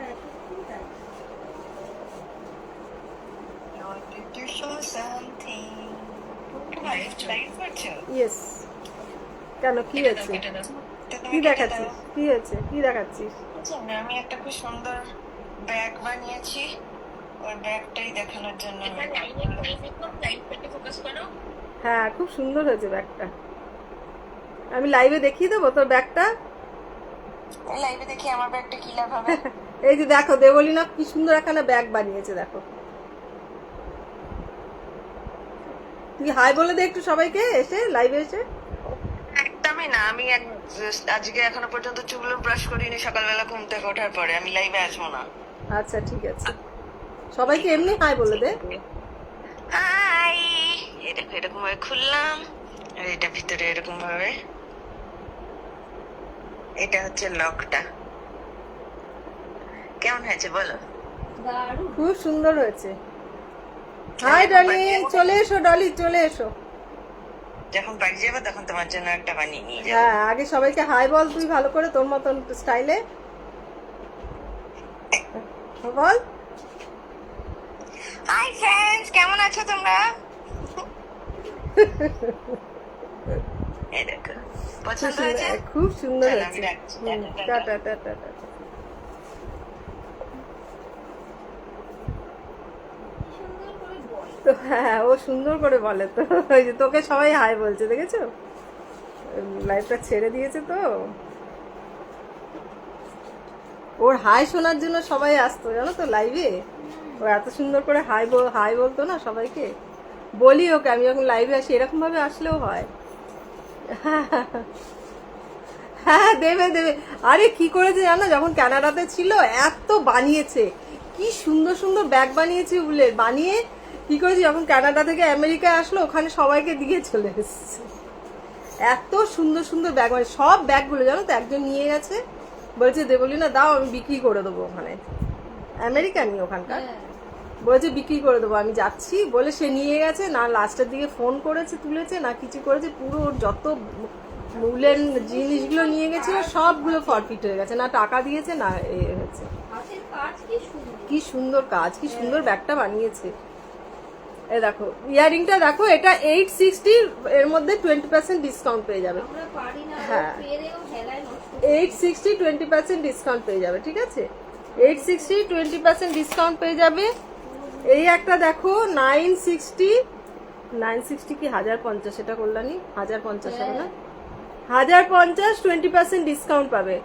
ইয়েস, কেন কি আছে? কি দেখাচ্ছিস? কি হয়েছে? কি দেখাচ্ছিস? আমি একটা খুব সুন্দর ব্যাগ বানিয়েছি, ওই ব্যাগটাই দেখানোর জন্য। হ্যাঁ খুব সুন্দর হয়েছে ব্যাগটা। আমি লাইভে দেখিয়ে দেবো তোর ব্যাগটা। লাইভে দেখি আমার ব্যাগটা কি লাভ হবে। এই যে দেখো দেবলীনা কি সুন্দর একখানা ব্যাগ বানিয়েছে, দেখো। তুই হাই বলে দে একটু সবাইকে এসে, লাইভে এসে। একদমই না, আমি আজকে এখনো পর্যন্ত চুলগুলো ব্রাশ করিনি। সকালবেলা ঘুম থেকে ওঠার পরে আমি লাইভে আসবো না। আচ্ছা ঠিক আছে, সবাইকে এমনি হাই বলে দে। হাই, এরকম ভাবে খুললাম, আর এটা ভিতরে এরকম ভাবে, এটা হচ্ছে লকটা। কেমন হয়েছে বলো? দারুণ। খুব সুন্দর হয়েছে। হাই ডলি, চলে এসো ডলি, চলে এসো। যখন বাড়ি যাবো তখন তোমার জন্য একটা বানিয়ে নিয়ে যাবো। হ্যাঁ আগে সবাইকে হাই বল তুই ভালো করে, তোর মতন স্টাইলে বল। হাই ফ্রেন্ডস, কেমন আছো তোমরা? এই দেখো, পছন্দ হয়েছে? খুব সুন্দর চলো, হয়েছে। আমি রাখছি। Tata tata tata. সুন্দর করে বল। তো হ্যাঁ ও সুন্দর করে বলে তো, ওই যে তোকে সবাই হাই বলছে, দেখেছো? লাইফটা ছেড়ে দিয়েছে তো, ওর হাই শোনার জন্য সবাই আসতো জানো তো লাইভে। ও এত সুন্দর করে হাই বলতো না সবাইকে। বলি ওকে আমি যখন লাইভে আসি এরকম ভাবে আসলেও হয়। হ্যাঁ দেবে দেবে। আরে কি করেছে জানো, যখন কানাডাতে ছিল এত বানিয়েছে, কি সুন্দর সুন্দর ব্যাগ বানিয়েছে উলের। বানিয়ে কি করেছে, যখন কানাডা থেকে আমেরিকায় আসলো ওখানে সবাইকে দিয়ে চলে এসেছে। এত সুন্দর সুন্দর ব্যাগ, মানে সব ব্যাগগুলো জানো তো একজন নিয়ে গেছে, বলছে দেবলীনা দাও আমি বিক্রি করে দেবো ওখানে। আমেরিকানই ওখানকার। বলেছে বিক্রি করে দেবো, আমি যাচ্ছি বলে সে নিয়ে গেছে, না লাস্টের দিকে ফোন করেছে তুলেছে না কিছু করেছে, পুরো ওর যত উলেন জিনিসগুলো নিয়ে গেছিল সবগুলো ফরফিট হয়ে গেছে, না টাকা দিয়েছে না এ হয়েছে। হাতের কাজ কি সুন্দর। কি সুন্দর কাজ, কি সুন্দর ব্যাগটা বানিয়েছে। এই দেখো ইয়ারিংটা দেখো, এটা 860, এর মধ্যে 20% ডিসকাউন্ট পেয়ে যাবে। আমরা পারি না, হ্যাঁ। পেরেও হেলায় নষ্ট। 860 20% ডিসকাউন্ট পেয়ে যাবে, ঠিক আছে? 860 20% ডিসকাউন্ট পেয়ে যাবে। এই একটা দেখো 960 কি 1050, এটা করলানি 1050 হবে না, 1050 20% ডিসকাউন্ট পাবে,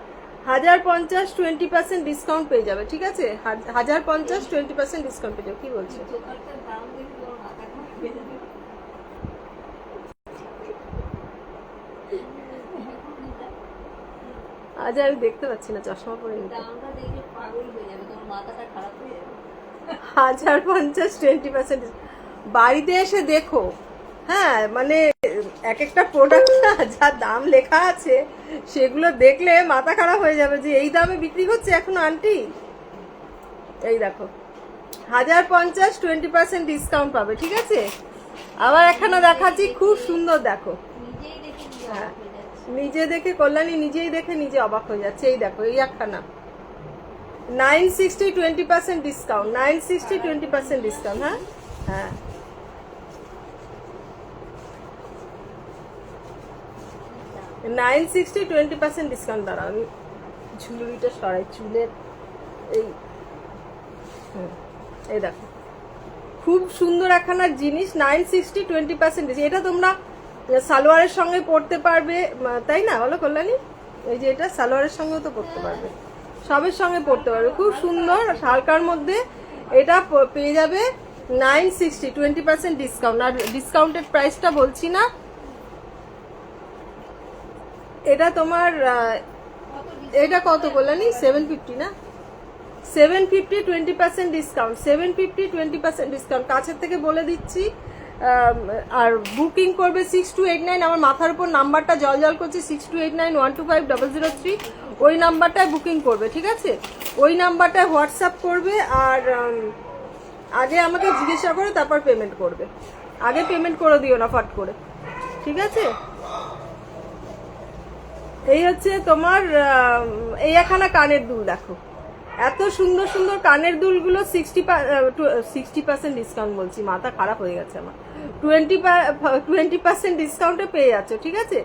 1050 20% ডিসকাউন্ট পেয়ে যাবে, ঠিক আছে? 1050 20% ডিসকাউন্ট পেয়ে যাবে। কি বলছো? দোকানটার দাম দেখে ওর মাথা খারাপ হয়ে যাবে। আজ আমি দেখতে পাচ্ছি না, চশমা পরে নিতে। দামটা দেখলে পাগল হয়ে যাবে, তোমার মাথাটা খারাপ হয়ে যাবে। 1050 20%। বাড়িতে এসে দেখো, হ্যাঁ মানে এক একটা প্রোডাক্ট যা দাম লেখা আছে সেগুলো দেখলে মাথা খারাপ হয়ে যাবে যে এই দামে বিক্রি করছে এখনো আন্টি। এই দেখো 1050 20% ডিসকাউন্ট পাবে, ঠিক আছে? আবার এখানে দেখাচ্ছি, খুব সুন্দর দেখো। নিজেই দেখে নিজে হ্যাঁ। অবাক হয়ে যাচ্ছে। নিজে দেখে কল্যাণী নিজেই দেখে নিজে অবাক হয়ে যাচ্ছে। এই দেখো এই একখানা 960 20% ডিসকাউন্ট, 960 20% ডিসকাউন্ট। হ্যাঁ হ্যাঁ, নাইন 20% ডিসকাউন্ট। দাঁড়াও আমি ঝুলুরিটা সরাই, চুলের এই এই দেখো খুব সুন্দর একখানা জিনিস, 960 20%। এটা তোমরা সালোয়ারের সঙ্গে পরতে পারবে, তাই না বলো কল্যাণী? এই যে এটা সালোয়ারের সঙ্গেও তো পরতে পারবে, সবের সঙ্গে পরতে পারবে, খুব সুন্দর হালকার মধ্যে। এটা পেয়ে যাবে 960 20% ডিসকাউন্ট। আর ডিসকাউন্টেড প্রাইসটা বলছি না, এটা তোমার এটা কত কল্যাণী? 750 না? 750 20% ডিসকাউন্ট, 750 20% ডিসকাউন্ট। কাছের থেকে বলে দিচ্ছি। আর বুকিং করবে 6289, আমার মাথার উপর নাম্বারটা জল জল করছে, 6289 125 003, ওই নাম্বারটায় বুকিং করবে, ঠিক আছে? ওই নাম্বারটায় হোয়াটসঅ্যাপ করবে। আর আগে আমাকে জিজ্ঞাসা করে তারপর পেমেন্ট করবে, আগে পেমেন্ট করে দিও না ফট করে, ঠিক আছে? এই হচ্ছে তোমার এই একখানা কানের দুল দেখো, এত সুন্দর সুন্দর কানের দুলগুলো 60% ডিসকাউন্ট বলছি, মাথা খারাপ হয়ে গেছে আমার। 20% ডিসকাউন্টে পেয়ে যাচ্ছ, ঠিক আছে?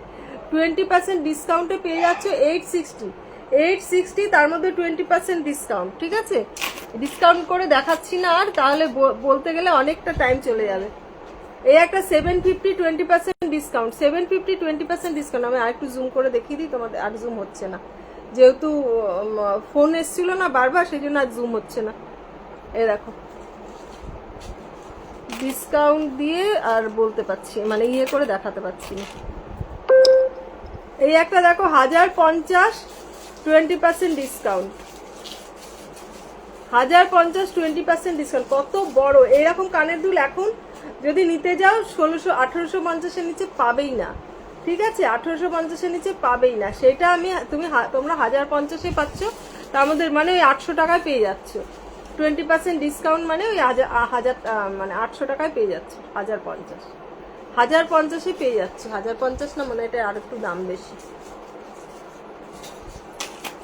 20% ডিসকাউন্টে পেয়ে যাচ্ছ 860, তার মধ্যে 20% ডিসকাউন্ট, ঠিক আছে? ডিসকাউন্ট করে দেখাচ্ছি না আর, তাহলে বলতে গেলে অনেকটা টাইম চলে যাবে। এই একটা 750 20% ডিসকাউন্ট, 750 20% ডিসকাউন্ট। আমি আরেকটু জুম করে দেখিয়ে দিই তোমাদের, আর জুম হচ্ছে না যেহেতু ফোন এসছিল না বারবার, সেই জন্য আর জুম হচ্ছে না। এই দেখো ডিসকাউন্ট দিয়ে আর বলতে পারছি, মানে ইয়ে করে দেখাতে পারছি না। এই একটা দেখো 1050 20% ডিসকাউন্ট, 1050 20% ডিসকাউন্ট। কত বড় এরকম কানের দুল এখন যদি নিতে যাও 1850-এর নিচে পাবেই না, ঠিক আছে? 1850-এর নিচে পাবেই না। সেটা তোমরা 1050-এ পাচ্ছ, তার মধ্যে মানে ওই 800 টাকায় পেয়ে যাচ্ছ। 20% ডিসকাউন্ট মানে ওই 1000 মানে 800 টাকায় পেয়ে যাচ্ছ। 1050-এ পেয়ে যাচ্ছ, 1050 না, মানে এটা আর একটু দাম বেশি,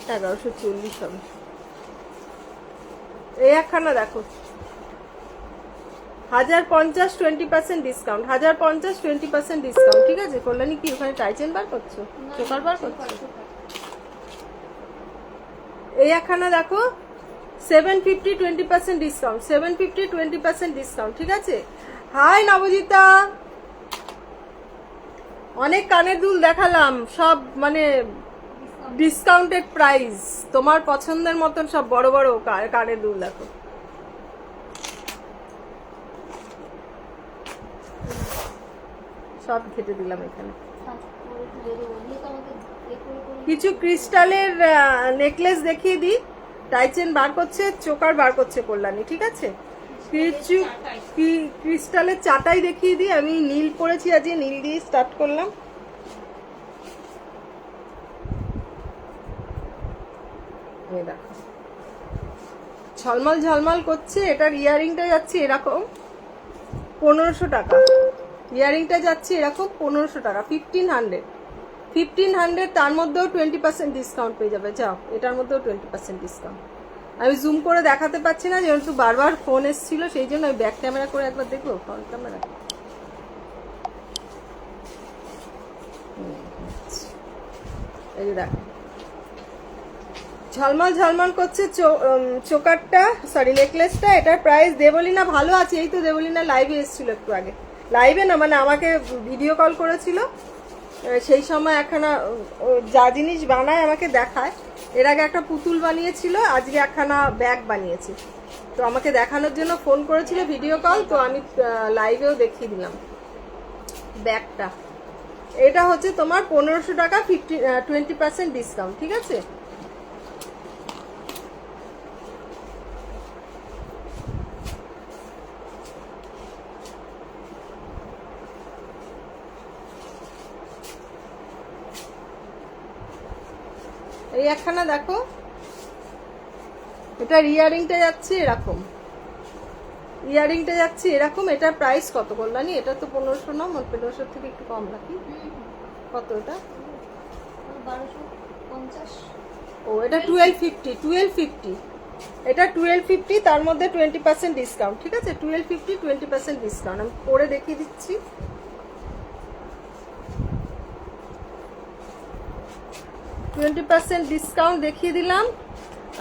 1140 হবে। এই একখানা দেখো 1050 20% ডিসকাউন্ট, 1050 20% ডিসকাউন্ট, ঠিক আছে? কল্যাণী কি ওখানে টাইচেন বার করছো, চোকার বার করছো? এই একখানা দেখো 750 20% ডিসকাউন্ট, 750 20% ডিসকাউন্ট, ঠিক আছে? হাই নবজিতা, অনেক কানের দুল দেখালাম, সব মানে ডিসকাউন্টেড প্রাইস, তোমার পছন্দের মতন সব বড় বড় কানের দুল দেখো। সব কেটে দিলাম এখানে। কিছু ক্রিস্টালের নেকলেস দেখিয়ে দিই। টাইচেন বার করছে, চোকার বার করছে কল্যাণী, ঠিক আছে? কিছু ক্রিস্টালের চাটাই দেখিয়ে দিই। আমি নীল পরেছি, আজকে নীল দিয়ে স্টার্ট করলাম। দেখো ঝলমল ঝলমল করছে। এটার ইয়ারিংটা যাচ্ছে এরকম 1500 টাকা। ইয়ারিংটা যাচ্ছে এরকম 1500 টাকা, 1500। তার মধ্যেও 20% ডিসকাউন্ট পেয়ে যাবে। যাও, এটার মধ্যেও 20% ডিসকাউন্ট। আমি জুম করে দেখাতে পাচ্ছি না যেহেতু বারবার ফোন এসেছিল, সেই জন্য আমি ব্যাক ক্যামেরা করে একবার দেখবো, ফ্রন্ট ক্যামেরা। এই যে দেখো, ঝলমল ঝলমল করছে চোকারটা, সরি নেকলেসটা। এটার প্রাইস দেবলিনা ভালো আছে, এই তো দেবলিনা লাইভে এসেছিল একটু আগে, লাইভে না মানে আমাকে ভিডিও কল করেছিল। সেই সময় একখানা যা জিনিস বানায় আমাকে দেখায়। এর আগে একটা পুতুল বানিয়েছিল, আজকে একখানা ব্যাগ বানিয়েছে। তো আমাকে দেখানোর জন্য ফোন করেছিল ভিডিও কল, তো আমি লাইভেও দেখিয়ে দিলাম ব্যাগটা। এটা হচ্ছে তোমার 1500 টাকা, 20% ডিসকাউন্ট, ঠিক আছে। এই একখানা দেখো, এটার ইয়ারিংটা যাচ্ছে এরকম, ইয়ারিংটা যাচ্ছে এরকম। এটার প্রাইস কত কল্যাণী? এটা তো 1500 না, 1500 থেকে একটু কম নাকি? কত এটা? 1250। ও, এটা 1250। এটা 1250, তার মধ্যে 20% ডিসকাউন্ট, ঠিক আছে। 1250, 20% ডিসকাউন্ট। আমি পরে দেখিয়ে দিচ্ছি। 20% ডিসকাউন্ট দেখিয়ে দিলাম।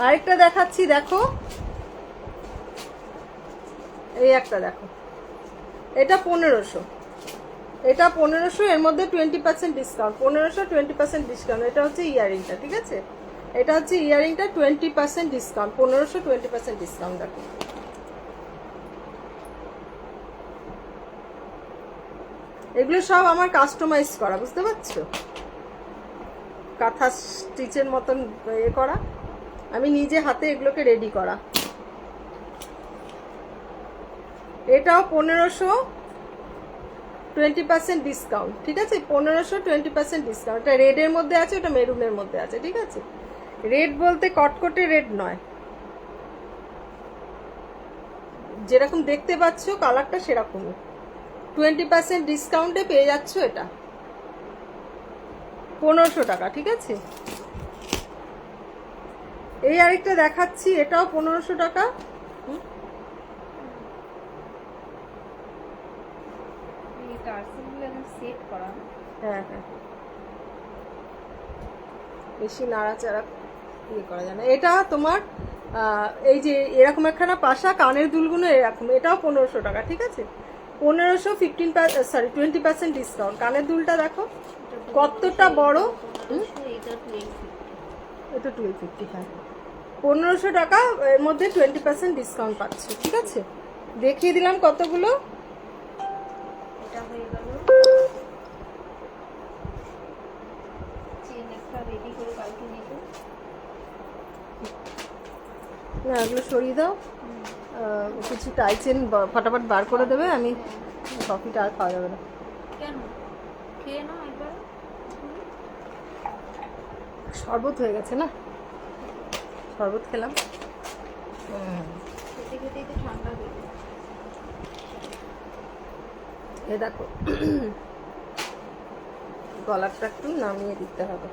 আরেকটা দেখাচ্ছি, দেখো এই একটা দেখো, এটা 1500। এটা 1500, এর মধ্যে 20% ডিসকাউন্ট। 1500, 20% ডিসকাউন্ট। এটা হচ্ছে ইয়ারিংটা, ঠিক আছে। এটা হচ্ছে ইয়ারিংটা, 20% ডিসকাউন্ট। 1500, 20% ডিসকাউন্ট। দেখো, এগুলো সব আমার কাস্টমাইজ করা, বুঝতে পারছো? কাঁথা স্টিচের মতন এ করা, আমি নিজে হাতে এগুলোকে রেডি করা। এটাও 1500, 20% ডিসকাউন্ট, ঠিক আছে। 1500, 20% ডিসকাউন্ট। এটা রেডের মধ্যে আছে, ওটা মেরুনের মধ্যে আছে, ঠিক আছে। রেড বলতে কটকটে রেড নয়, যেরকম দেখতে পাচ্ছ কালারটা সেরকমই। 20% ডিসকাউন্টে পেয়ে যাচ্ছ এটা 1500 টাকা, ঠিক আছে। এই আরেকটা দেখাচ্ছি, এটাও 1500 টাকা। সেট করা, হ্যাঁ হ্যাঁ, বেশি নাড়াচাড়া ইয়ে করা যায় না। এটা তোমার এই যে এরকম একখানা পাশা, কানের দুলগুলো এরকম, এটাও 1500 টাকা, ঠিক আছে। 1500, 20% ডিসকাউন্ট। কানের দুলটা দেখো কতটা বড়। এটা 1250, হ্যাঁ 1500 টাকা, এর মধ্যে 20% ডিসকাউন্ট পাচ্ছ, ঠিক আছে। দেখিয়ে দিলাম কতগুলো। এটা হয়ে গেল। চেন একটা রেডি করে কালকে নেব। না, এগুলো সরিয়ে দাও। কিছু টাইচেন ফটাফট বার করে দেবে, আমি কফিটা আর খাওয়া যাবে না। কেন? খেয়ে নাও একবার। শরবত হয়ে গেছে না, শরবত খেলাম। খেতে খেতেই তো ঠান্ডা হয়ে গেছে। এ দেখো, গলাটা একটু নামিয়ে দিতে হবে।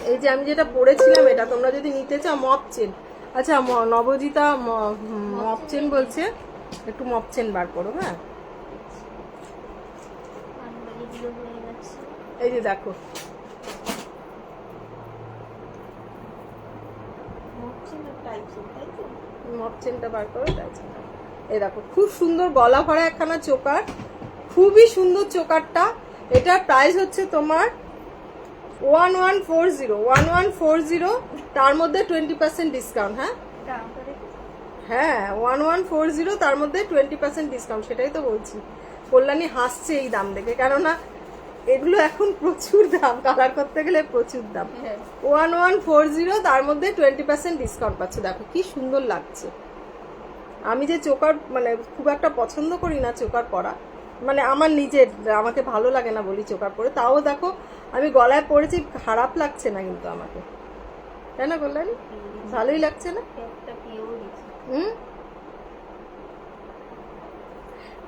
এই যে আমি যেটা পরেছিলাম, এটা তোমরা যদি নিতে চাও, মপ চেন। আচ্ছা, নবজিতা মপ চেন বলছে, একটু মপ চেন বার করো। হ্যাঁ, এই যে দেখো, মপ চেনটা বার করো। এই দেখো, খুব সুন্দর গলা ভরা একখানা চোকার, খুবই সুন্দর চোকারটা। এটার প্রাইস হচ্ছে তোমার 1140, তার মধ্যে 20% ডিসকাউন্ট। হ্যাঁ হ্যাঁ, 1140, তার মধ্যে 20% ডিসকাউন্ট। সেটাই তো বলছি, কল্যাণী হাসছে এই দাম দেখে, কেননা এগুলো এখন প্রচুর দাম, কালার করতে গেলে প্রচুর দাম। 1140, তার মধ্যে 20% ডিসকাউন্ট পাচ্ছে। দেখো কি সুন্দর লাগছে। আমি যে চোকার মানে খুব একটা পছন্দ করি না চোকার পরা, মানে আমার নিজের, আমাকে ভালো লাগে না বলি চোকার পরে, তাও দেখো আমি গলায় পরেছি, খারাপ লাগছে না কিন্তু আমাকে, তাই না কল্যাণী? ভালোই লাগছে না? একটা পিওর দিচ্ছে। হুম।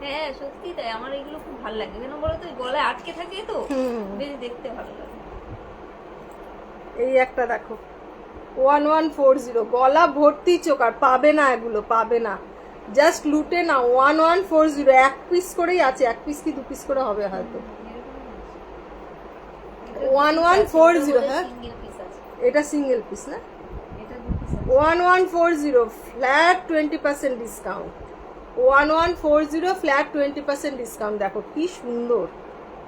হ্যাঁ সত্যি তাই, আমার এগুলো খুব ভালো লাগে, কেন বলো তো গলায় আটকে থাকে তো, হুম। বেশ দেখতে ভালো লাগে। এই একটা দেখো 1140, গলা ভর্তি চোকার, পাবে না এগুলো, পাবে না, জাস্ট লুটে না। 1140, এক পিস করেই আছে, এক পিস কি দু পিস করে হবে হয়তো। 1140, হ্যাঁ সিঙ্গেল পিস আছে, এটা সিঙ্গেল পিস না? এটা 2 পিস আছে। 1140 ফ্ল্যাট 20% ডিসকাউন্ট, 1140 ফ্ল্যাট 20% ডিসকাউন্ট। দেখো কি সুন্দর,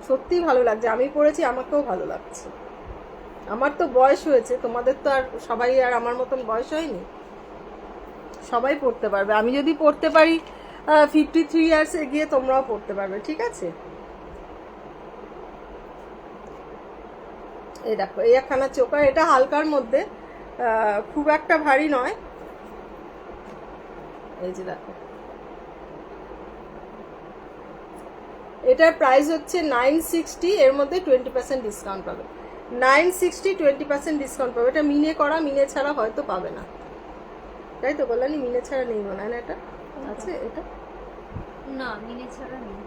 সত্যি ভালো লাগছে, আমি পরেছি আমাকেও ভালো লাগছে। আমার তো বয়স হয়েছে, তোমাদের তো আর সবাই আর আমার মতন বয়স হয়নি, সবাই পড়তে পারবে। আমি যদি পড়তে পারি 53 ইয়ার্সে গিয়ে, তোমরাও পড়তে পারবে, ঠিক আছে? এই দেখো এই একখানা চোকার, এটা হালকার মধ্যে, খুব একটা ভারী নয়। এই যে দেখো, এটার প্রাইস হচ্ছে 960, এর মধ্যে 20% ডিসকাউন্ট পাবে। 960 20% ডিসকাউন্ট পাবে। এটা মিনে করা, মিনে ছাড়া হয়তো পাবে না, তাই তো বললাম, মিনে ছাড়া নেই মনে হয় না, এটা আছে এটা? না মিনে ছাড়া নেই।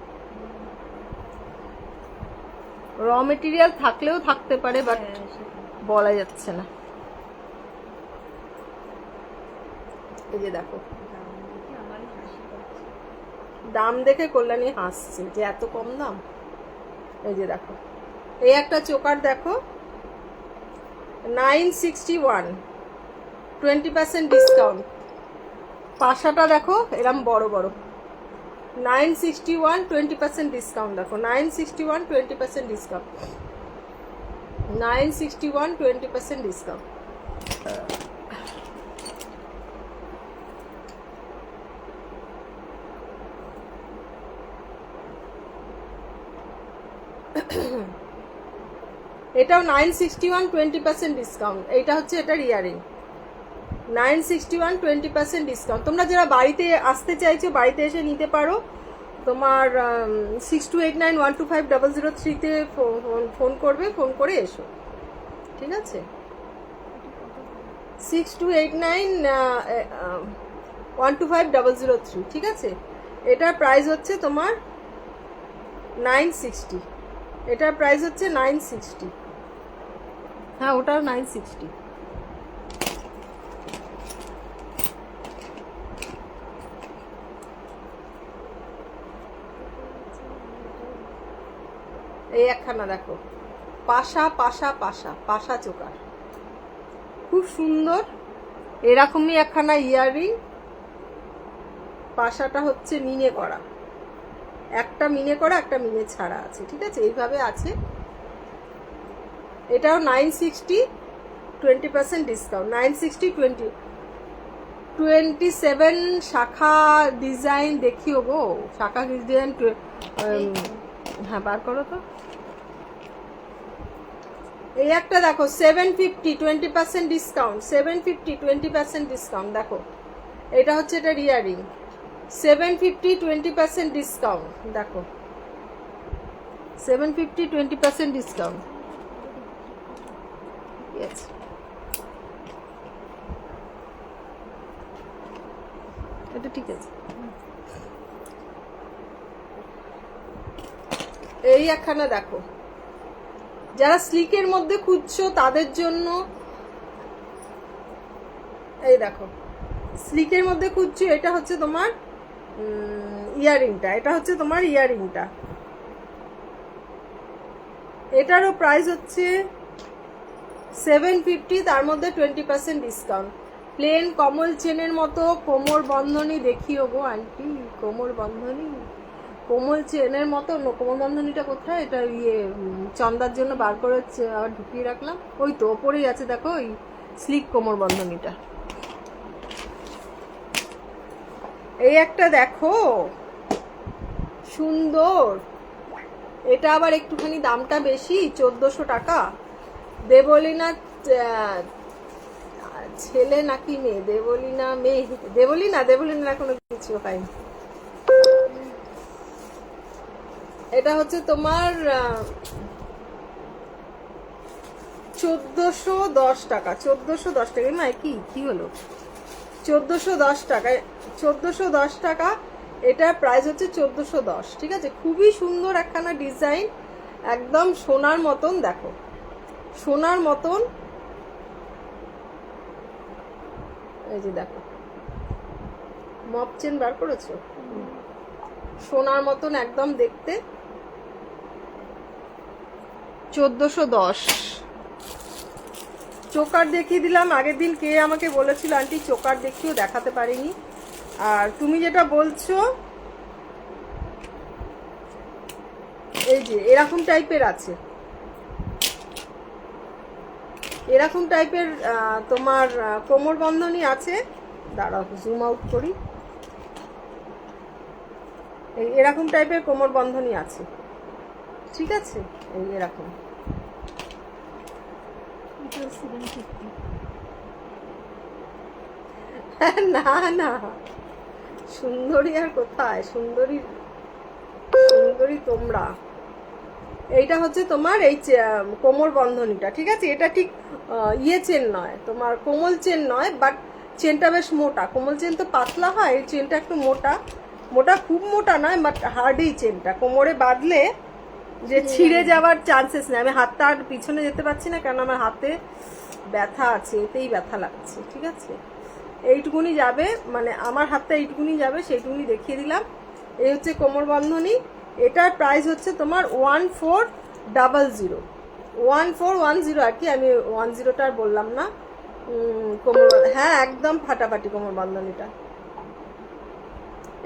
র মেটেরিয়াল থাকলেও থাকতে পারে, বাট হ্যাঁ, সেটাই। বলা যাচ্ছে না। এই যে দেখো, দাম দেখে আমারই হাসি পাচ্ছে। দাম দেখে কল্যাণী হাসছে যে এত কম দাম। এই যে দেখো এই একটা চোকার দেখো, 961, 20% ডিসকাউন্ট। পাশাটা দেখো এরম বড় বড়, 961 20% ডিসকাউন্ট। দেখো 961 20% ডিসকাউন্ট, 961 20% ডিসকাউন্ট। এটাও 961 20% ডিসকাউন্ট। এইটা হচ্ছে এটার ইয়ারিং, 961 20% ডিসকাউন্ট। তোমরা যারা বাড়িতে আসতে চাইছো বাড়িতে এসে নিতে পারো। তোমার 6289125003-তে ফোন করবে, ফোন করে এসো, ঠিক আছে? 6289125003, ঠিক আছে? এটার প্রাইস হচ্ছে তোমার 960, এটার প্রাইস হচ্ছে 960। হ্যাঁ ওটাও 960। এই একখানা দেখো, পাশা পাশা পাশা পাশা চোকার, খুব সুন্দর। এরকমই একখানা ইয়াররিং, পাশাটা হচ্ছে মিনে করা, একটা মিনে করা একটা মিনে ছাড়া আছে, ঠিক আছে? এইভাবে আছে। এটাও 960 20% ডিসকাউন্ট, 960 27 শাখা ডিজাইন দেখিও গো, শাখা ডিজাইন। হ্যাঁ বার করো তো। এই একটা দেখো 750 20% ডিসকাউন্ট, 750 20% ডিসকাউন্ট। দেখো এটা হচ্ছে এটা ইয়াররিং, 750 20% ডিসকাউন্ট। দেখো 750 20% ডিসকাউন্ট। ইয়েস, এটা ঠিক আছে। এই একখানা দেখো, যারা স্লিকের মধ্যে খুঁজছো তাদের জন্য। এই দেখো স্লিকের মধ্যে খুঁজছো, এটা হচ্ছে তোমার ইয়াররিংটা, এটা হচ্ছে তোমার ইয়াররিংটা। এটারও প্রাইস হচ্ছে 750, তার মধ্যে 20% ডিসকাউন্ট। প্লেন কমল চেনের মতো কোমর বন্ধনী দেখিও গো আন্টি, কোমর বন্ধনী, কোমল চেনের মতো। কোমর বন্ধনীটা কোথায়? এটা চন্দার জন্য বার করে আবার ঢুকিয়ে রাখলাম, ওই তো ওপরেই আছে দেখো, ওই স্লিক কোমর বন্ধনীটা। এই একটা দেখো সুন্দর, এটা আবার একটুখানি দামটা বেশি, 1400 টাকা। দেবলিনা ছেলে নাকি মেয়ে? দেবলিনা মেয়ে, দেবলিনা কোনো কিছু হয়নি। এটা হচ্ছে তোমার 1410 টাকা। 1410 টাকা মা, কি হলো? 1410 টাকা, 1410 টাকা। এটার প্রাইস হচ্ছে 1410। ঠিক আছে, খুবই সুন্দর একখানা ডিজাইন, একদম সোনার মতন। দেখো সোনার মতন, এই যে দেখো মপ চেন বার করেছো, সোনার মতন একদম দেখতে। 1410। চোকার দেখিয়ে দিলাম। আগের দিন কে আমাকে বলেছিল আন্টি চোকার দেখিও, দেখাতে পারিনি। আর তুমি যেটা বলছো এই যে এরকম টাইপের আছে, এরকম টাইপের তোমার কোমর বন্ধনী আছে। দাঁড়াও জুম আউট করি। এই এরকম টাইপের কোমর বন্ধনী আছে, ঠিক আছে? এই এরকম। না না, সুন্দরী আর কোথায়, সুন্দরী সুন্দরী তোমরা। এইটা হচ্ছে তোমার এই কোমর বন্ধনীটা, ঠিক আছে? এটা ঠিক ইয়ে চেন নয়, তোমার কোমল চেন নয়, বাট চেনটা বেশ মোটা। কোমল চেন তো পাতলা হয়, এই চেনটা একটু মোটা। মোটা খুব মোটা নয়, বাট হার্ডই চেনটা। কোমরে বাঁধলে যে ছিঁড়ে যাওয়ার চান্সেস নেই। আমি হাতটা আর পিছনে যেতে পারছি না, কারণ আমার হাতে ব্যথা আছে, এতেই ব্যথা লাগছে, ঠিক আছে? এইটুকুনি যাবে, মানে আমার হাতটা এইটুকুনি যাবে, সেইটুকুনি দেখিয়ে দিলাম। এই হচ্ছে কোমর বন্ধনী। এটার প্রাইস হচ্ছে তোমার 1400। 1410 আর কি, আমি 10টা আর বললাম না। কোমর, হ্যাঁ একদম ফাটাফাটি কোমর বন্ধনীটা।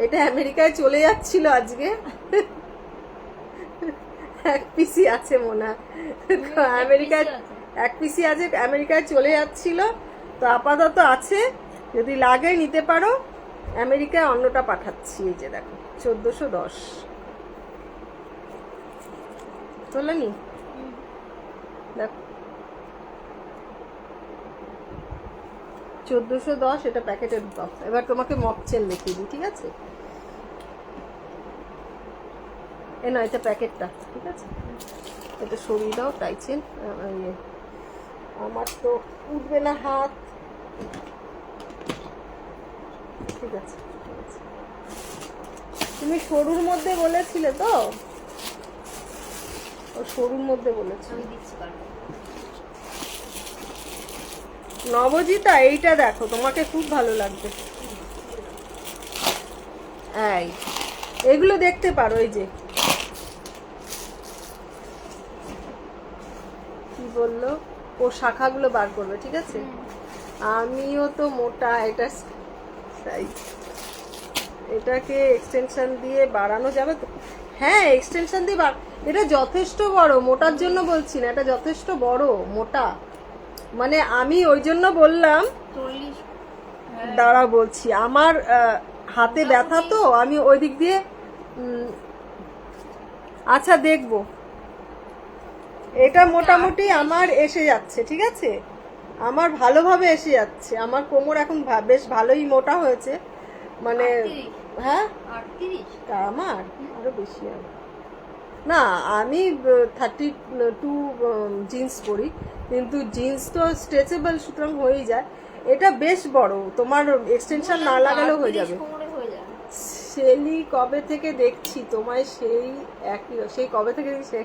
এটা আমেরিকায় চলে যাচ্ছিল আজকে, এক পিসি আছে মনে হয় আমেরিকায়, এক পিসি আছে আমেরিকায় চলে যাচ্ছিল, তো আপাতত আছে, যদি লাগে নিতে পারো। আমেরিকায় অন্যটা পাঠাচ্ছি। এই যে দেখো 1410 তোলেনি, দেখো 1410। এটা প্যাকেটের দাম। এবার তোমাকে মপ চেন দেখিয়ে দিই, ঠিক আছে? এ নয়, এটা প্যাকেটটা, ঠিক আছে? এটা সরিয়ে দাও, টাইচেন। আমার তো উঠবে না হাত, ঠিক আছে? তুমি সরুর মধ্যে বলেছিলে তো, ও সরুর মধ্যে বলেছি। নবজিতা, এইটা দেখো, তোমাকে খুব ভালো লাগবে। এই এগুলো দেখতে পারো। এই যে কি বললো, ও শাখাগুলো বার করবে, ঠিক আছে? আমিও তো মোটা, এটা সাইজ, এটাকে এক্সটেনশন দিয়ে বাড়ানো যাবে তো? হ্যাঁ এক্সটেনশন দিয়ে এটা যথেষ্ট বড়, মোটার জন্য বলছি না, এটা যথেষ্ট বড় মোটা। মানে আমি ওই জন্য বললাম, দাঁড়া বলছি, আমার হাতে ব্যথা তো, আমি ওই দিক দিয়ে আচ্ছা দেখবো। এটা মোটামুটি আমার এসে যাচ্ছে, ঠিক আছে? আমার ভালোভাবে এসে যাচ্ছে। আমার কোমর এখন বেশ ভালোই মোটা হয়েছে, মানে হ্যাঁ আমার আরো বেশি হবে না। আমি 32 জিন্স পরি, কিন্তু জিন্স তো স্ট্রেচেবল, সুতরাং হয়েই যায়। এটা বেশ বড়, তোমার এক্সটেনশন না লাগালেও হয়ে যাবে। সেই কবে থেকে দেখছি তোমায়, সেই একই, সেই কবে থেকে সে,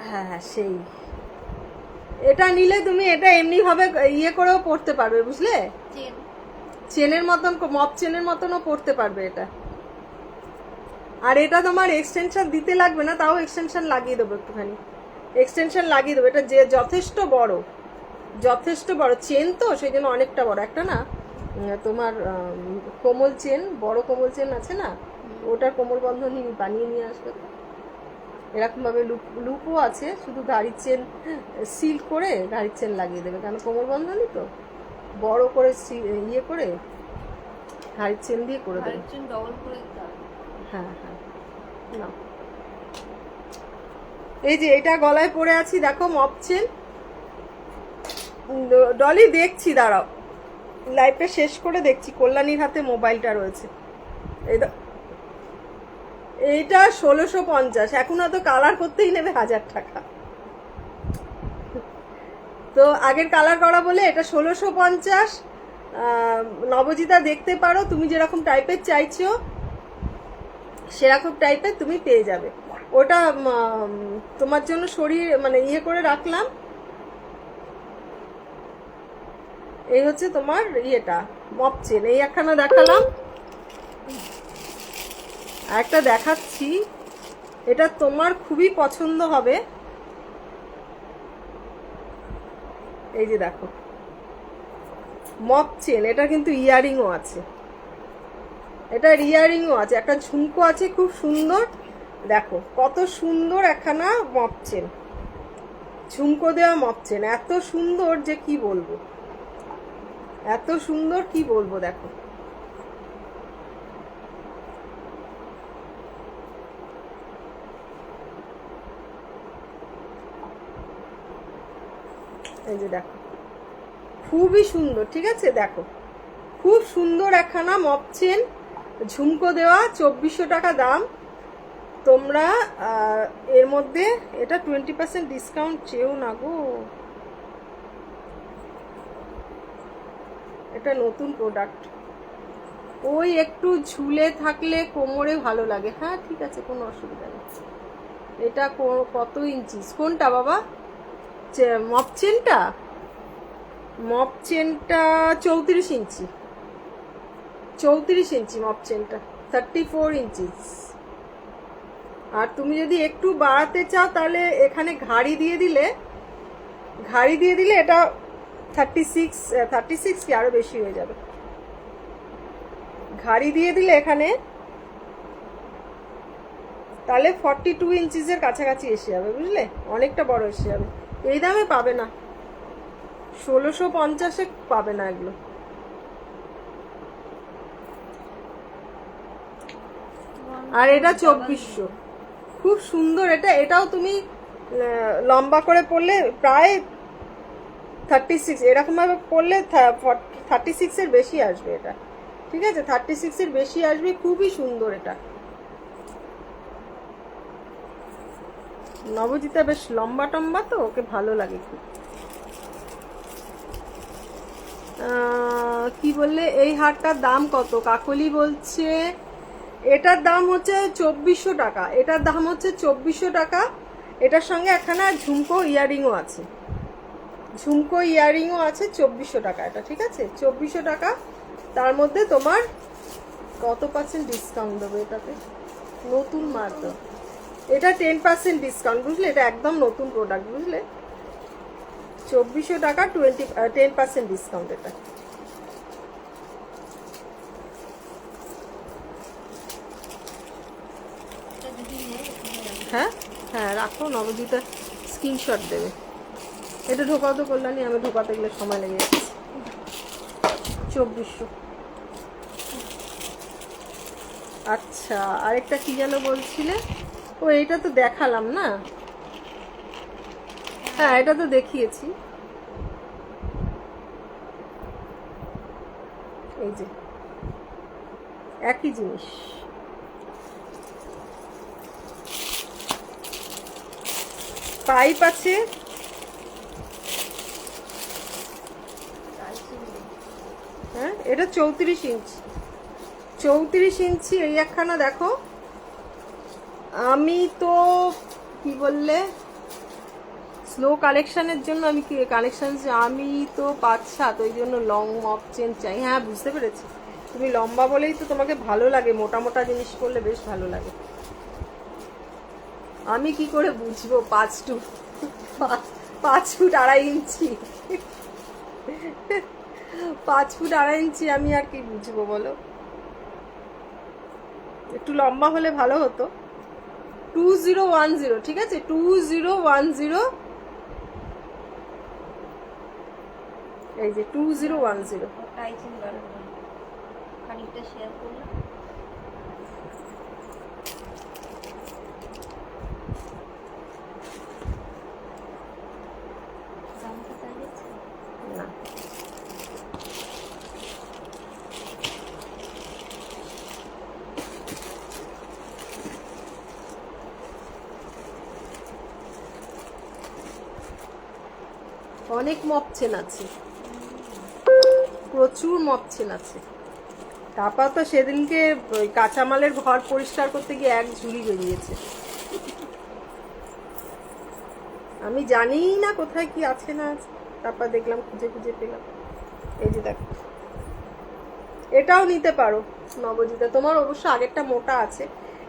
হ্যাঁ সেই। এটা নিলে তুমি এটা এমনি ভাবে ইয়ে করেও পড়তে পারবে, বুঝলে? চেনের মতন, মপ চেনের মতনও পড়তে পারবে এটা। আর এটা তোমার এক্সটেনশন দিতে লাগবে না, তাও এক্সটেনশন লাগিয়ে দেবো, একটুখানি এক্সটেনশন লাগিয়ে দেবো। এটা যে যথেষ্ট বড়, যথেষ্ট বড় চেন তো, সেই জন্য অনেকটা বড়। একটা না তোমার কোমল চেন, বড় কোমল চেন আছে না, ওটার কোমর বন্ধনী বানিয়ে নিয়ে আসবে। এরকম ভাবে লুপও আছে, শুধু গাড়ির চেন সিল করে গাড়ির চেন লাগিয়ে দেবে, কারণ কোমর বন্ধনী তো বড় করে ইয়ে করে গাড়ির চেন দিয়ে করে দেবে। হ্যাঁ হ্যাঁ না, এই যে এটা গলায় পরে আছি, দেখো মপ চেন। ডলি দেখছি, দাঁড়াও লাইভটা শেষ করে দেখছি। কল্যাণীর হাতে মোবাইলটা রয়েছে, এইটা 1650, এখন হয়তো কালার করতেই নেবে 1000 টাকা। তো আগের কালার করা বলে এটা 1650। নবজিতা দেখতে পারো, তুমি যেরকম টাইপের চাইছো সেরকম টাইপের তুমি পেয়ে যাবে। ওটা তোমার জন্য শরীর মানে ইয়ে করে রাখলাম। এই হচ্ছে তোমার ইয়েটা মপ চেন, এই একখানা দেখালাম, একটা দেখাচ্ছি, এটা তোমার খুবই পছন্দ হবে। এই যে দেখো মপ চেন, এটা কিন্তু ইয়ারিংও আছে, এটার ইয়ারিংও আছে, একটা ঝুমকো আছে খুব সুন্দর। দেখো কত সুন্দর একখানা মপ চেন, ঝুমকো দেওয়া মপ চেন, এত সুন্দর যে কি বলবো, এত সুন্দর কি বলবো। দেখো এই যে দেখো খুবই সুন্দর, ঠিক আছে। দেখো খুব সুন্দর একখানা মপ চেন, ঝুমকো দেওয়া, 2400 টাকা দাম। তোমরা এর মধ্যে এটা 20% ডিসকাউন্ট চেয়েও না গো, এটা নতুন প্রোডাক্ট। ওই একটু ঝুলে থাকলে কোমরে ভালো লাগে। হ্যাঁ ঠিক আছে, কোনো অসুবিধা নেই। এটা কত ইঞ্চিস, কোনটা বাবা? মপ চেনটা, মপ চেনটা 34 ইঞ্চি, 34 ইঞ্চি মপ চেনটা, 34 ইঞ্চিস। আর তুমি যদি একটু বাড়াতে চাও তাহলে এখানে ঘাড়ি দিয়ে দিলে, এটা 36 কি আরো বেশি হয়ে যাবে। ঘাড়ি দিয়ে দিলে এখানে তাহলে 42 ইঞ্চিসের কাছাকাছি এসে যাবে, বুঝলে, অনেকটা বড় এসে যাবে। এই দামে পাবে না, 1650-এ পাবে না এগুলো। আর এটা 2400, খুব সুন্দর এটা। এটাও তুমি লম্বা করে পরলে প্রায় 36, এরকম ভাবে পরলে 36 এর বেশি আসবে এটা, ঠিক আছে, 36 এর বেশি আসবে। খুবই সুন্দর এটা। নবজিতা বেশ লম্বা টম্বা, তো ওকে ভালো লাগে খুব। কি বললে এই হারটার দাম কত? কাকলি বলছে এটার দাম হচ্ছে 2400 টাকা, এটার দাম হচ্ছে 2400 টাকা। এটার সঙ্গে একখানা ঝুমকো ইয়ারিংও আছে, ঝুমকো ইয়ারিংও আছে, 2400 টাকা এটা, ঠিক আছে, 2400 টাকা। তার মধ্যে তোমার কত পার্সেন্ট ডিসকাউন্ট দেবে এটাতে? নতুন মাল তো, এটা 10% ডিসকাউন্ট, বুঝলে, এটা একদম নতুন প্রোডাক্ট, বুঝলে। 2400 টাকা 10% ডিসকাউন্ট এটা। হ্যাঁ হ্যাঁ রাখো, নবজিতা স্ক্রিনশট দেবে। এটা ঢোকাও তো কল্যাণী, আমি ঢোকাতে গেলে সময় লেগে যাচ্ছে। 2400। আচ্ছা আরেকটা কি যেন বলছিলে? ও এইটা তো দেখালাম না, হ্যাঁ এটা তো দেখিয়েছি। এই যে একই জিনিস, পাইপ আছে, হ্যাঁ এটা 34 ইঞ্চি, 34 ইঞ্চি। এই একখানা দেখো, আমি তো কি বললে স্লো কালেকশনের জন্য আমি কি কালেকশন, আমি তো 5-7, ওই জন্য লং মপ চেন চাই। হ্যাঁ বুঝতে পেরেছি, তুমি লম্বা বলেই তো তোমাকে ভালো লাগে, মোটা মোটা জিনিস করলে বেশ ভালো লাগে। আমি কি করে বুঝবো 5 ফুট 2.5 ইঞ্চি, 5 ফুট 2.5 ইঞ্চি আমি আর কি বুঝবো বলো? একটু লম্বা হলে ভালো হতো। 2010, ঠিক আছে, 2010, এই যে 2010। খানিকটা শেয়ার করলাম। দামটা তাই আছে না, অনেক মপ চেন আছে, প্রচুর মপ চেন আছে। তারপর তো সেদিনকে ওই কাঁচামালের ঘর পরিষ্কার করতে গিয়ে এক ঝুড়ি বেরিয়েছে। আমি জানি না কোথায় কি আছে না আছে, তারপর দেখলাম খুঁজে খুঁজে পেলাম। এই যে দেখো, এটাও নিতে পারো নবজিতা, তোমার অবশ্য আগেরটা মোটা আছে।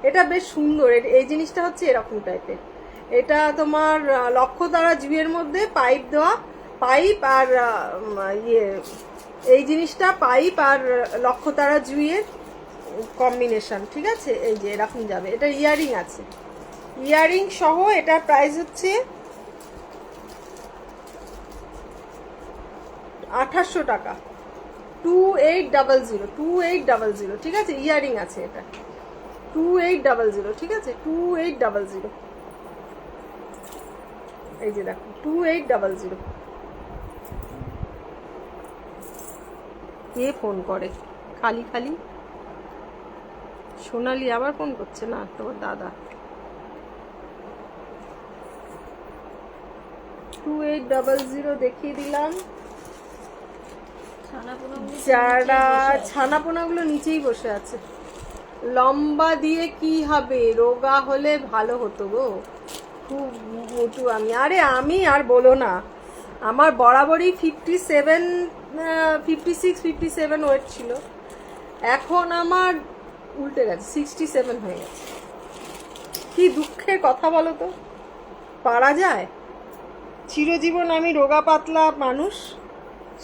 এটা বেশ সুন্দর, এই জিনিসটা হচ্ছে এরকম টাইপের। এটা তোমার লক্ষ্যতারা জুয়ের মধ্যে পাইপ দেওয়া, পাইপ আর ইয়ে, এই জিনিসটা পাইপ আর লক্ষ্যতারা জুয়ের কম্বিনেশন, ঠিক আছে? এই যে এরকম যাবে। এটা ইয়ারিং আছে, ইয়ারিং সহ। এটার প্রাইস হচ্ছে 2800 টাকা, 2800, 2800, ঠিক আছে? ইয়ারিং আছে এটা 2800, ঠিক আছে? 2800, এই যে দেখো 2800। কে ফোন করে খালি খালি? সোনালি আবার ফোন করছে? না, তোমার দাদা। 2800 দেখিয়ে দিলাম। যারা ছানাপোনাগুলো নিচেই বসে আছে। লম্বা দিয়ে কি হবে, রোগা হলে ভালো হতো গো, খুব মোটু আমি। আরে আমি আর বলো না, আমার বরাবরই 57, 56, 57 ওয়েট ছিল, এখন আমার উল্টে গেছে, 67 হয়ে গেছে। কি দুঃখের কথা বলো তো, পারা যায়? চিরজীবন আমি রোগা পাতলা মানুষ,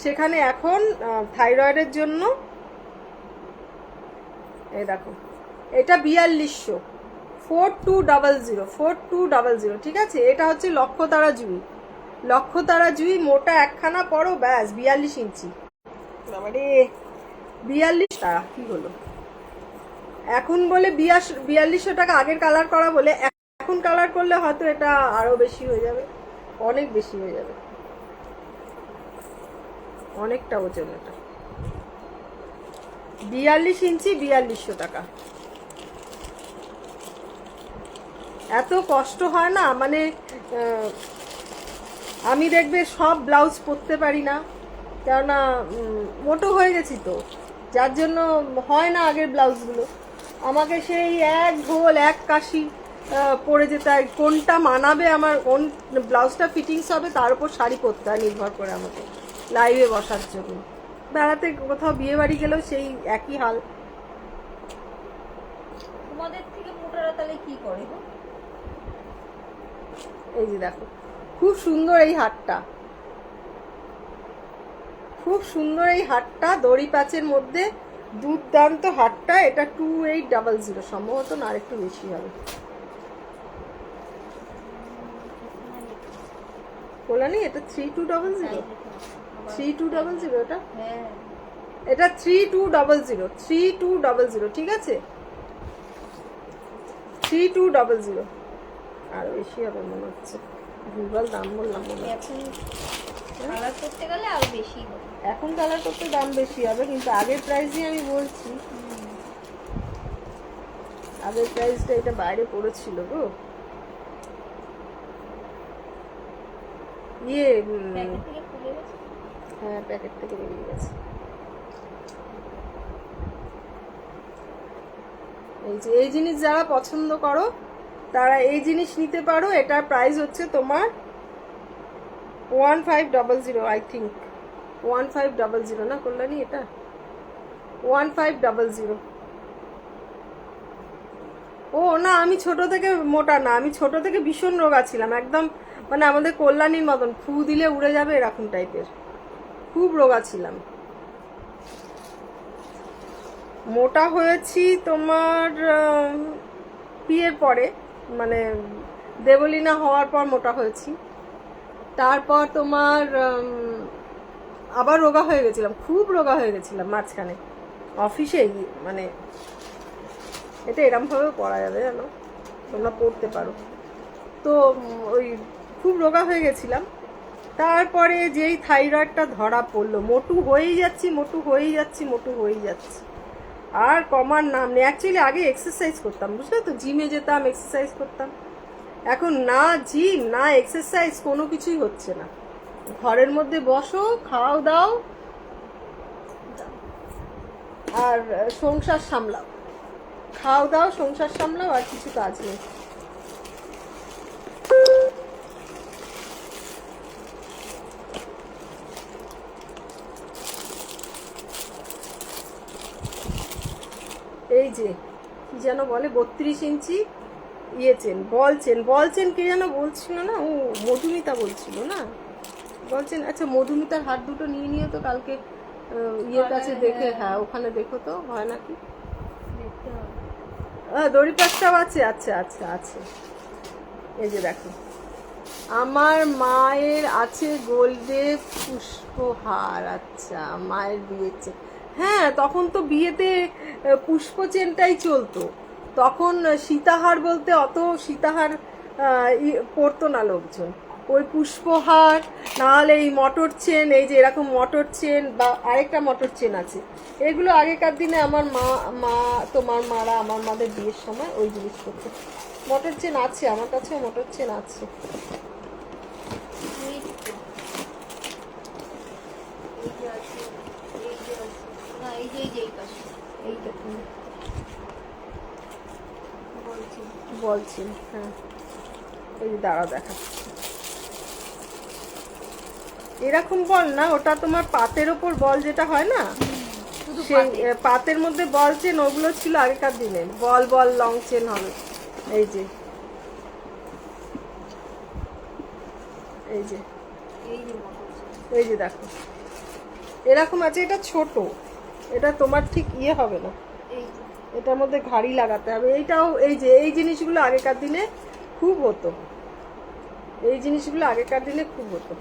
সেখানে এখন থাইরয়েডের জন্য এই দেখো, এটা 4200, 4200, 4200, ঠিক আছে? এটা হচ্ছে লক্ষ্যতারা জুই, লক্ষ্যতারা জুই মোটা একখানা পরো ব্যাস, 42 ইঞ্চি। বাবারে 42 টাকা কি হলো এখন বলে? 4200 টাকা আগের কালার করা বলে, এখন কালার করলে হয়তো এটা আরো বেশি হয়ে যাবে, অনেক বেশি হয়ে যাবে, অনেকটা ওজন। এটা 42 ইঞ্চি, 4200 টাকা। এত কষ্ট হয় না, মানে আমি দেখবে সব ব্লাউজ পরতে পারি না, কেননা মোটো হয়ে গেছি তো, যার জন্য হয় না আগের ব্লাউজগুলো। আমাকে সেই এক ঢোল এক কাশি পরে যেতে হয়, কোনটা মানাবে আমার, কোন ব্লাউজটা ফিটিংস হবে তার উপর শাড়ি পরতে হয় নির্ভর করে আমাকে লাইভে বসার জন্য। বেড়াতে কোথাও বিয়ে বাড়ি গেলেও সেই একই হাল। তোমাদের থেকে মোটারা তাহলে কি করে? এই যে দেখো, খুব সুন্দর এই হারটা, খুব সুন্দর এই হারটা, দড়ি প্যাচের মধ্যে দুর্দান্ত হারটা। এটা 2800 সম্ভবত, না আর একটু বেশি হবে। বলানি এটা 3200, 3200, এটা এটা 3200, 3200, ঠিক আছে? 3200, আর বেশি হবে মনে হচ্ছে, ভুলভাল দাম বললাম মনে হচ্ছে। এখন কালার করতে গেলে আরো বেশি হবে, এখন কালার করতে দাম বেশি হবে, কিন্তু আগের প্রাইসই আমি বলছি, আগের প্রাইসটা এটা বাইরে পড়েছিল গো। ইয়ে প্যাকেট থেকে খুলে গেছে। হ্যাঁ, প্যাকেট থেকে বেরিয়ে গেছে। এই যে এই জিনিস যারা পছন্দ করো তারা এই জিনিস নিতে পারো। এটার প্রাইস হচ্ছে তোমার 1500, আই থিঙ্ক 1500 না কল্যাণী, এটা 1500। ও না, আমি ছোট থেকে মোটা না, আমি ছোট থেকে ভীষণ রোগা ছিলাম, একদম মানে আমাদের কল্যাণীর মতন, ফু দিলে উড়ে যাবে এরকম টাইপের, খুব রোগা ছিলাম। মোটা হয়েছি তোমার বিয়ের পরে, মানে দেবলীনা হওয়ার পর মোটা হয়েছি। তারপর তোমার আবার রোগা হয়ে গেছিলাম, খুব রোগা হয়ে গেছিলাম মাঝখানে অফিসে, মানে এটা এরমভাবেও পরা যাবে জানো, তোমরা পড়তে পারো। তো ওই খুব রোগা হয়ে গেছিলাম। তারপরে যেই থাইরয়েডটা ধরা পড়লো, মোটু হয়েই যাচ্ছি, মোটু হয়েই যাচ্ছি, মোটু হয়েই যাচ্ছি, আর কমার নাম নেই। অ্যাকচুয়ালি আগে এক্সারসাইজ করতাম, বুঝলে তো, জিমে যেতাম, এক্সারসাইজ করতাম। এখন না জিম না এক্সারসাইজ, কোনো কিছুই হচ্ছে না। ঘরের মধ্যে বসো, খাও দাও, আর সংসার সামলাও। খাও দাও, সংসার সামলাও, আর কিছু কাজ নেই। এই যে কি যেন বলে 32 ইঞ্চি ইয়ে চেন, বল চেন কে যেন বলছিল না, ও মধুমিতা বলছিল না, বলছেন। আচ্ছা মধুমিতার হাত দুটো নিয়ে নিও তো, কালকে ইয়ের কাছে দেখে, হ্যাঁ ওখানে দেখো তো হয় নাকি। দেখতে হবে। দড়ি পাশটাও আছে, আচ্ছা আচ্ছা আছে। এই যে দেখো, আমার মায়ের আছে গোল্ডে পুষ্পহার। আচ্ছা মায়ের বিয়েছে, হ্যাঁ তখন তো বিয়েতে পুষ্প চেনটাই চলতো। তখন সীতাহার বলতে অত সীতাহার পরতো না লোকজন। ওই পুষ্পহার, নাহলে এই মটর চেন, এই যে এরকম মটর চেন, বা আরেকটা মটর চেন আছে, এগুলো আগেকার দিনে আমার মা তোমার মারা, আমার মাদের বিয়ের সময় ওই জিনিস করতো। মটর চেন আছে আমার কাছেও, মটর চেন আছে। এই তো। এই যে আছে, এই যে আছে। না, এই যে এই পাশে। এইটা বলছি। বলছি, হ্যাঁ এই যে দাঁড়া দেখাচ্ছি। এরকম বল না, ওটা তোমার পাতের ওপর বল যেটা হয় না, শুধু সেই পাতের মধ্যে বল চেন, ওগুলো ছিল আগেকার দিনে। বল বল লং চেন হবে। এই যে এই যে এই যে মটর চেন। এই যে দেখো এরকম আছে। এটা ছোট, এটা তোমার ঠিক ইয়ে হবে না, এই যে এটার মধ্যে ঘাড়ি লাগাতে হবে। এইটাও এই যে এই জিনিসগুলো আগেকার দিনে খুব হতো, এই জিনিসগুলো আগেকার দিনে খুব হতো।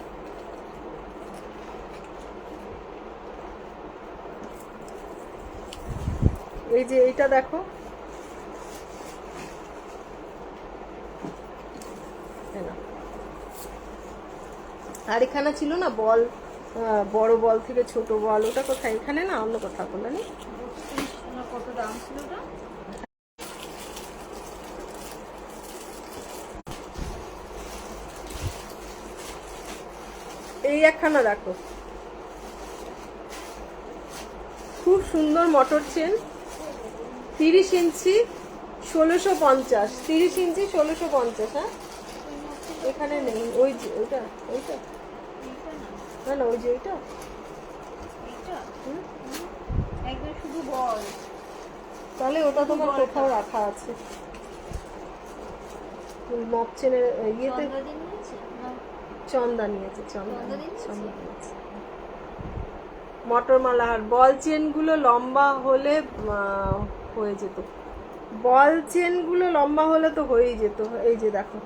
এই যে এইটা দেখো, আর এখানে ছিল না বল, বড় বল থেকে ছোট বল, ওটা কোথায়? এখানে না, অন্য কোথাও বলে নি। 32 না কত দাম ছিল ওটা? এই একখানা দেখো, খুব সুন্দর মটর চেন, 30 ইঞ্চি 1650, 30 ইঞ্চি 1650। হ্যাঁ এখানে নেই, ওই যে ওইটা, ওইটা এইটা না, না না, ওই যে ওইটা। এইটা হুম, একদম শুধু বল। তাহলে ওটা তোমার কোথাও রাখা আছে মপ চেনের ইয়েতে। চন্দ্রদিন নিয়েছে না? চন্দা নিয়েছে, চন্দা চন্দা নিয়েছে? চন্দা নিয়েছে। মটর মালাহার বল চেনগুলো লম্বা হলে হয়ে যেত, বল চেনগুলো লম্বা হলে তো হয়েই যেত। এই যে দেখো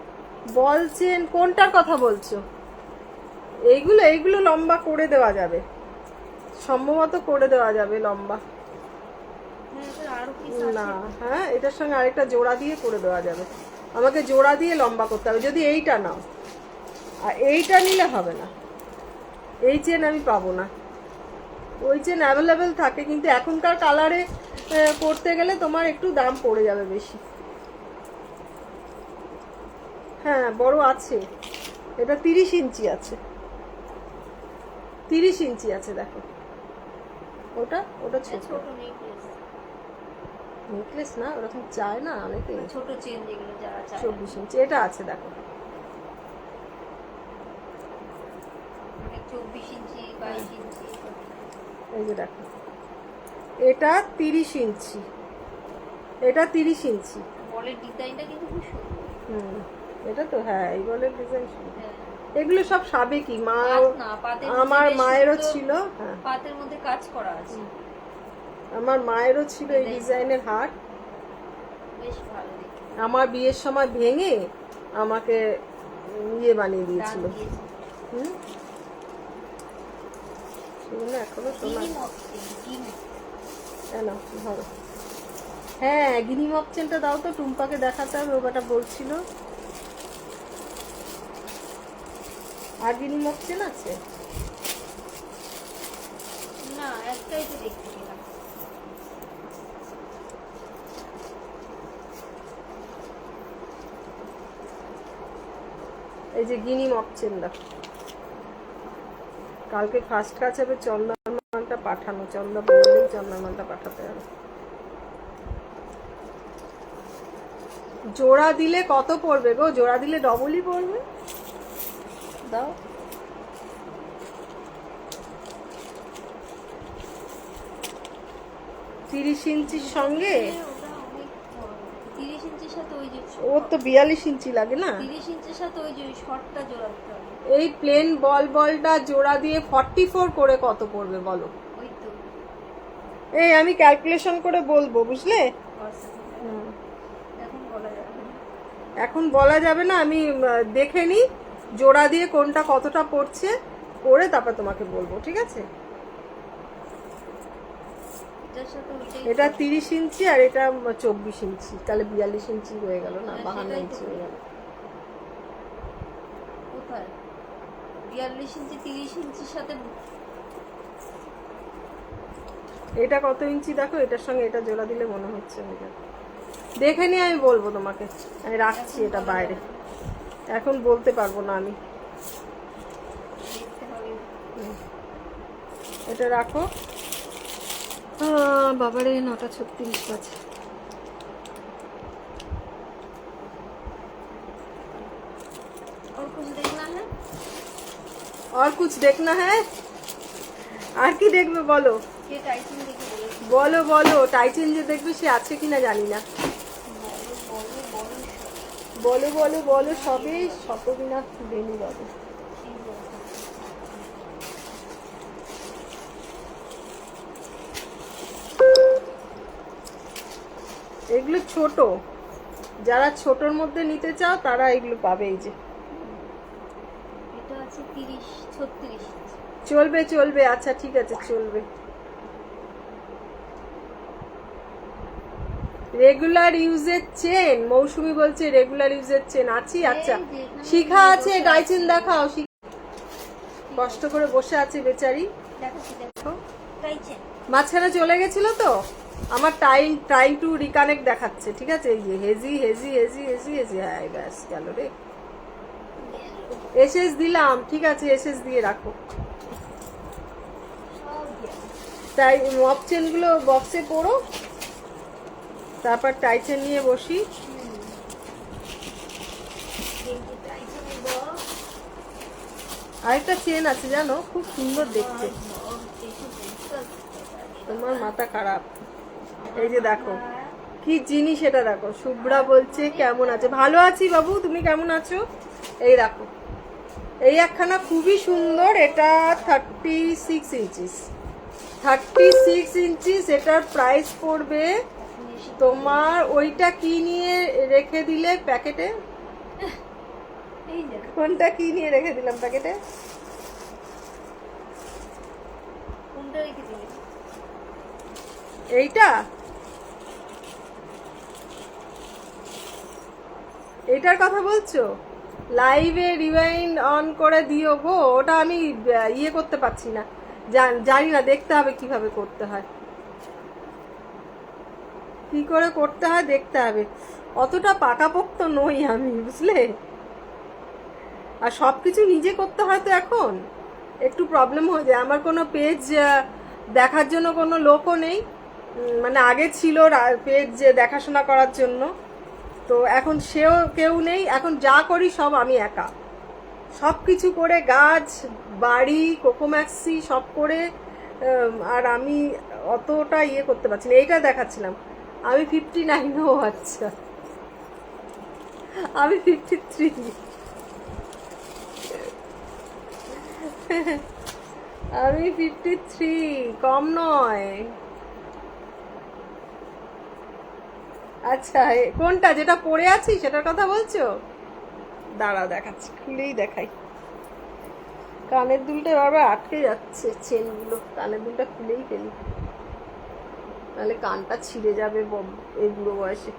বল চেন, কোনটার কথা বলছো? এইগুলো এইগুলো লম্বা করে দেওয়া যাবে, সম্ভবত করে দেওয়া যাবে লম্বা। হ্যাঁ, এটা আরো পিস না, আছে। হ্যাঁ এটার সঙ্গে আরেকটা জোড়া দিয়ে করে দেওয়া যাবে। আমাকে জোড়া দিয়ে লম্বা করতে হবে যদি এইটা নাও, আর এইটা নিলে হবে না। এই চেন আমি পাবো না, ওই চেন অ্যাভেলেবেল থাকে, কিন্তু এখনকার কালারে করতে গেলে তোমার একটু দাম পড়ে যাবে বেশি। হ্যাঁ বড় আছে, এটা 30 ইঞ্চি আছে, 30 ইঞ্চি আছে দেখো। ওটা ওটা ছোট ছোট নেকলেস, নেকলেস না, ওরকম চায় না অনেকে। ছোট চেন যেগুলো যারা চায়। 24 ইঞ্চি এটা আছে দেখো। অনেক 24 ইঞ্চি 22 ইঞ্চি। এই যে দেখো এটা 30 ইঞ্চি, এটা 30 ইঞ্চি। বলের ডিজাইনটা কিন্তু খুব সুন্দর। হুম, এটা তো হ্যাঁ এই বলে ডিজাইন। হ্যাঁ। এগুলো সব সাবেকি, মা পাত না, পাতের মধ্যে আমার বেশ মায়েরও সুন্দর ছিল। হ্যাঁ পাতের মধ্যে কাজ করা আছে, আমার মায়েরও ছিল এই ডিজাইনের হার। বেশ ভালো দেখতে। আমার বিয়ের সময় ভেঙে আমাকে ইয়ে বানিয়ে দিয়েছিল। দাম দিয়েছে। হুম, সেগুলো এখনো শোনা গিনি মপ চেন, গিনি। কেন ধরো। হ্যাঁ গিনি মপ চেনটা দাও তো, টুম্পাকে দেখাতে হবে, ওটা বলছিল। আর গিনি মপ চেন আছে? না, একটাই তো দেখতে পেলাম। এই যে গিনি মপ চেন দেখো, কালকে ফার্স্ট কাজ হবে চন্দন মালটা পাঠানো, চন্দা বললেই চন্দন মালটা পাঠাতে হবে। জোড়া দিলে কত পড়বে গো? জোড়া দিলে ডবলই পড়বে। দাও। তিরিশ ইঞ্চির সঙ্গে ওটা অনেক বড়। 30 ইঞ্চির সাথে ওই যে ওর তো 42 ইঞ্চি লাগে না? 30 ইঞ্চির সাথে ওই যে শর্টটা জোড়া দিতে হবে। এই প্লেন বলটা জোড়া দিয়ে 44 করে কত পড়বে বলো? ওই তো এই আমি ক্যালকুলেশন করে বলবো, বুঝলে? হুম। এখন বলা যাবে না। এখন বলা যাবে না, আমি দেখে নিই জোড়া দিয়ে কোনটা কতটা পড়ছে, পড়ে তারপর তোমাকে বলবো, ঠিক আছে? এটার সাথে ওইটাই এটা 30 ইঞ্চি আর এটা 24 ইঞ্চি, তাহলে 42 ইঞ্চি হয়ে গেল না? হ্যাঁ, 52 সেটাই তো। ইঞ্চি হয়ে গেল। কোথায় 42 ইঞ্চি 30 ইঞ্চির সাথে এটা কত ইঞ্চি দেখো, এটার সঙ্গে এটা জোড়া দিলে মনে হচ্ছে হয়ে যাবে। দেখে নিয়ে আমি বলবো তোমাকে। আমি রাখছি এটা বাইরে, এখন বলতে পারবো না আমি। দেখতে হবে। এটা রাখো। বাবারে 9:36 বাজে। और कुछ देखना है? আর कुछ देखना है? আর কি দেখবে বলো? ये टाइटिंग देखে বলেছি। বলো বলো, টাইটেন যে দেখবে সে আছে কিনা জানি না। বলো বলো বলো, সবে শতবিনা বেনি বাবু। এগুলো ছোট, যারা ছোটর মধ্যে নিতে চাও তারা এগুলো পাবে। এই যে এটা আছে 30 36 চলবে চলবে, আচ্ছা ঠিক আছে চলবে। রেগুলার ইউজের চেন, মৌসুমি বলছে রেগুলার ইউজের চেন আছি। আচ্ছা শিখা আছে, গাইচেন দেখাও। কষ্ট করে বসে আছে বেচারি, দেখাচ্ছি দেখো টাইচেন মাঝখানে চলে গেছিল তো আমার ট্রাইং টু রিকানেক্ট দেখাচ্ছে, ঠিক আছে? এই যে hazy hazy hazy hazy hazy, হ্যাঁ ব্যাস গেল রে। এসএস দিলাম, ঠিক আছে এসএস দিয়ে রাখো। সব দিয়ে তাই মপ চেনগুলো বক্সে পড়ো, তারপর টাইচেন নিয়ে বসি। টাইচেনের বক্স আরেকটা চেন আছে জানো, খুব সুন্দর দেখতে। তোমার মাথা খারাপ। এই যে দেখো কি জিনিস, এটা দেখো। শুভ্রা বলছে কেমন আছে? ভালো আছি বাবু, তুমি কেমন আছো? এই দেখো, এই একখানা খুবই সুন্দর, এটা 36 ইঞ্চিস। 36 ইঞ্চিস, এটার প্রাইস পড়বে তোমার, ওইটা কি নিয়ে রেখে দিলে প্যাকেটে? এই দেখো কোনটা কি নিয়ে রেখে দিলাম প্যাকেটে? কোনটা রেখে দিলে? এইটা, এইটার কথা বলছো? লাইভে রিওয়াইন্ড অন করে দিও গো। ওটা আমি ইয়ে করতে পারছি না, জানি না, দেখতে হবে কিভাবে করতে হয়, কি করে করতে হয় দেখতে হবে। অতটা পাকাপোক্ত নই আমি, বুঝলে? আর সবকিছু নিজে করতে হয় তো এখন একটু প্রবলেম হয়ে যায়। আমার কোনো পেজ দেখার জন্য কোনো লোকও নেই, মানে আগে ছিল পেজ দেখাশোনা করার জন্য, তো এখন সেও কেউ নেই। এখন যা করি সব আমি একা, সব কিছু করে, গাছ বাড়ি কোকোম্যাক্সি সব করে, আর আমি অতটা ইয়ে করতে পারছি না। এইটা দেখাচ্ছিলাম আমি 59। ও আচ্ছা, আমি 53। আমি 53, কম নয়। আচ্ছা কোনটা, যেটা পরে আছি সেটার কথা বলছো? দাঁড়াও দেখাচ্ছি, খুলেই দেখাই। কানের দুলটা বারবার আটকে যাচ্ছে, চেনগুলো। কানের দুলটা খুলেই ফেলি, নাহলে কানটা ছিঁড়ে যাবে এই বুড়ো বয়সে।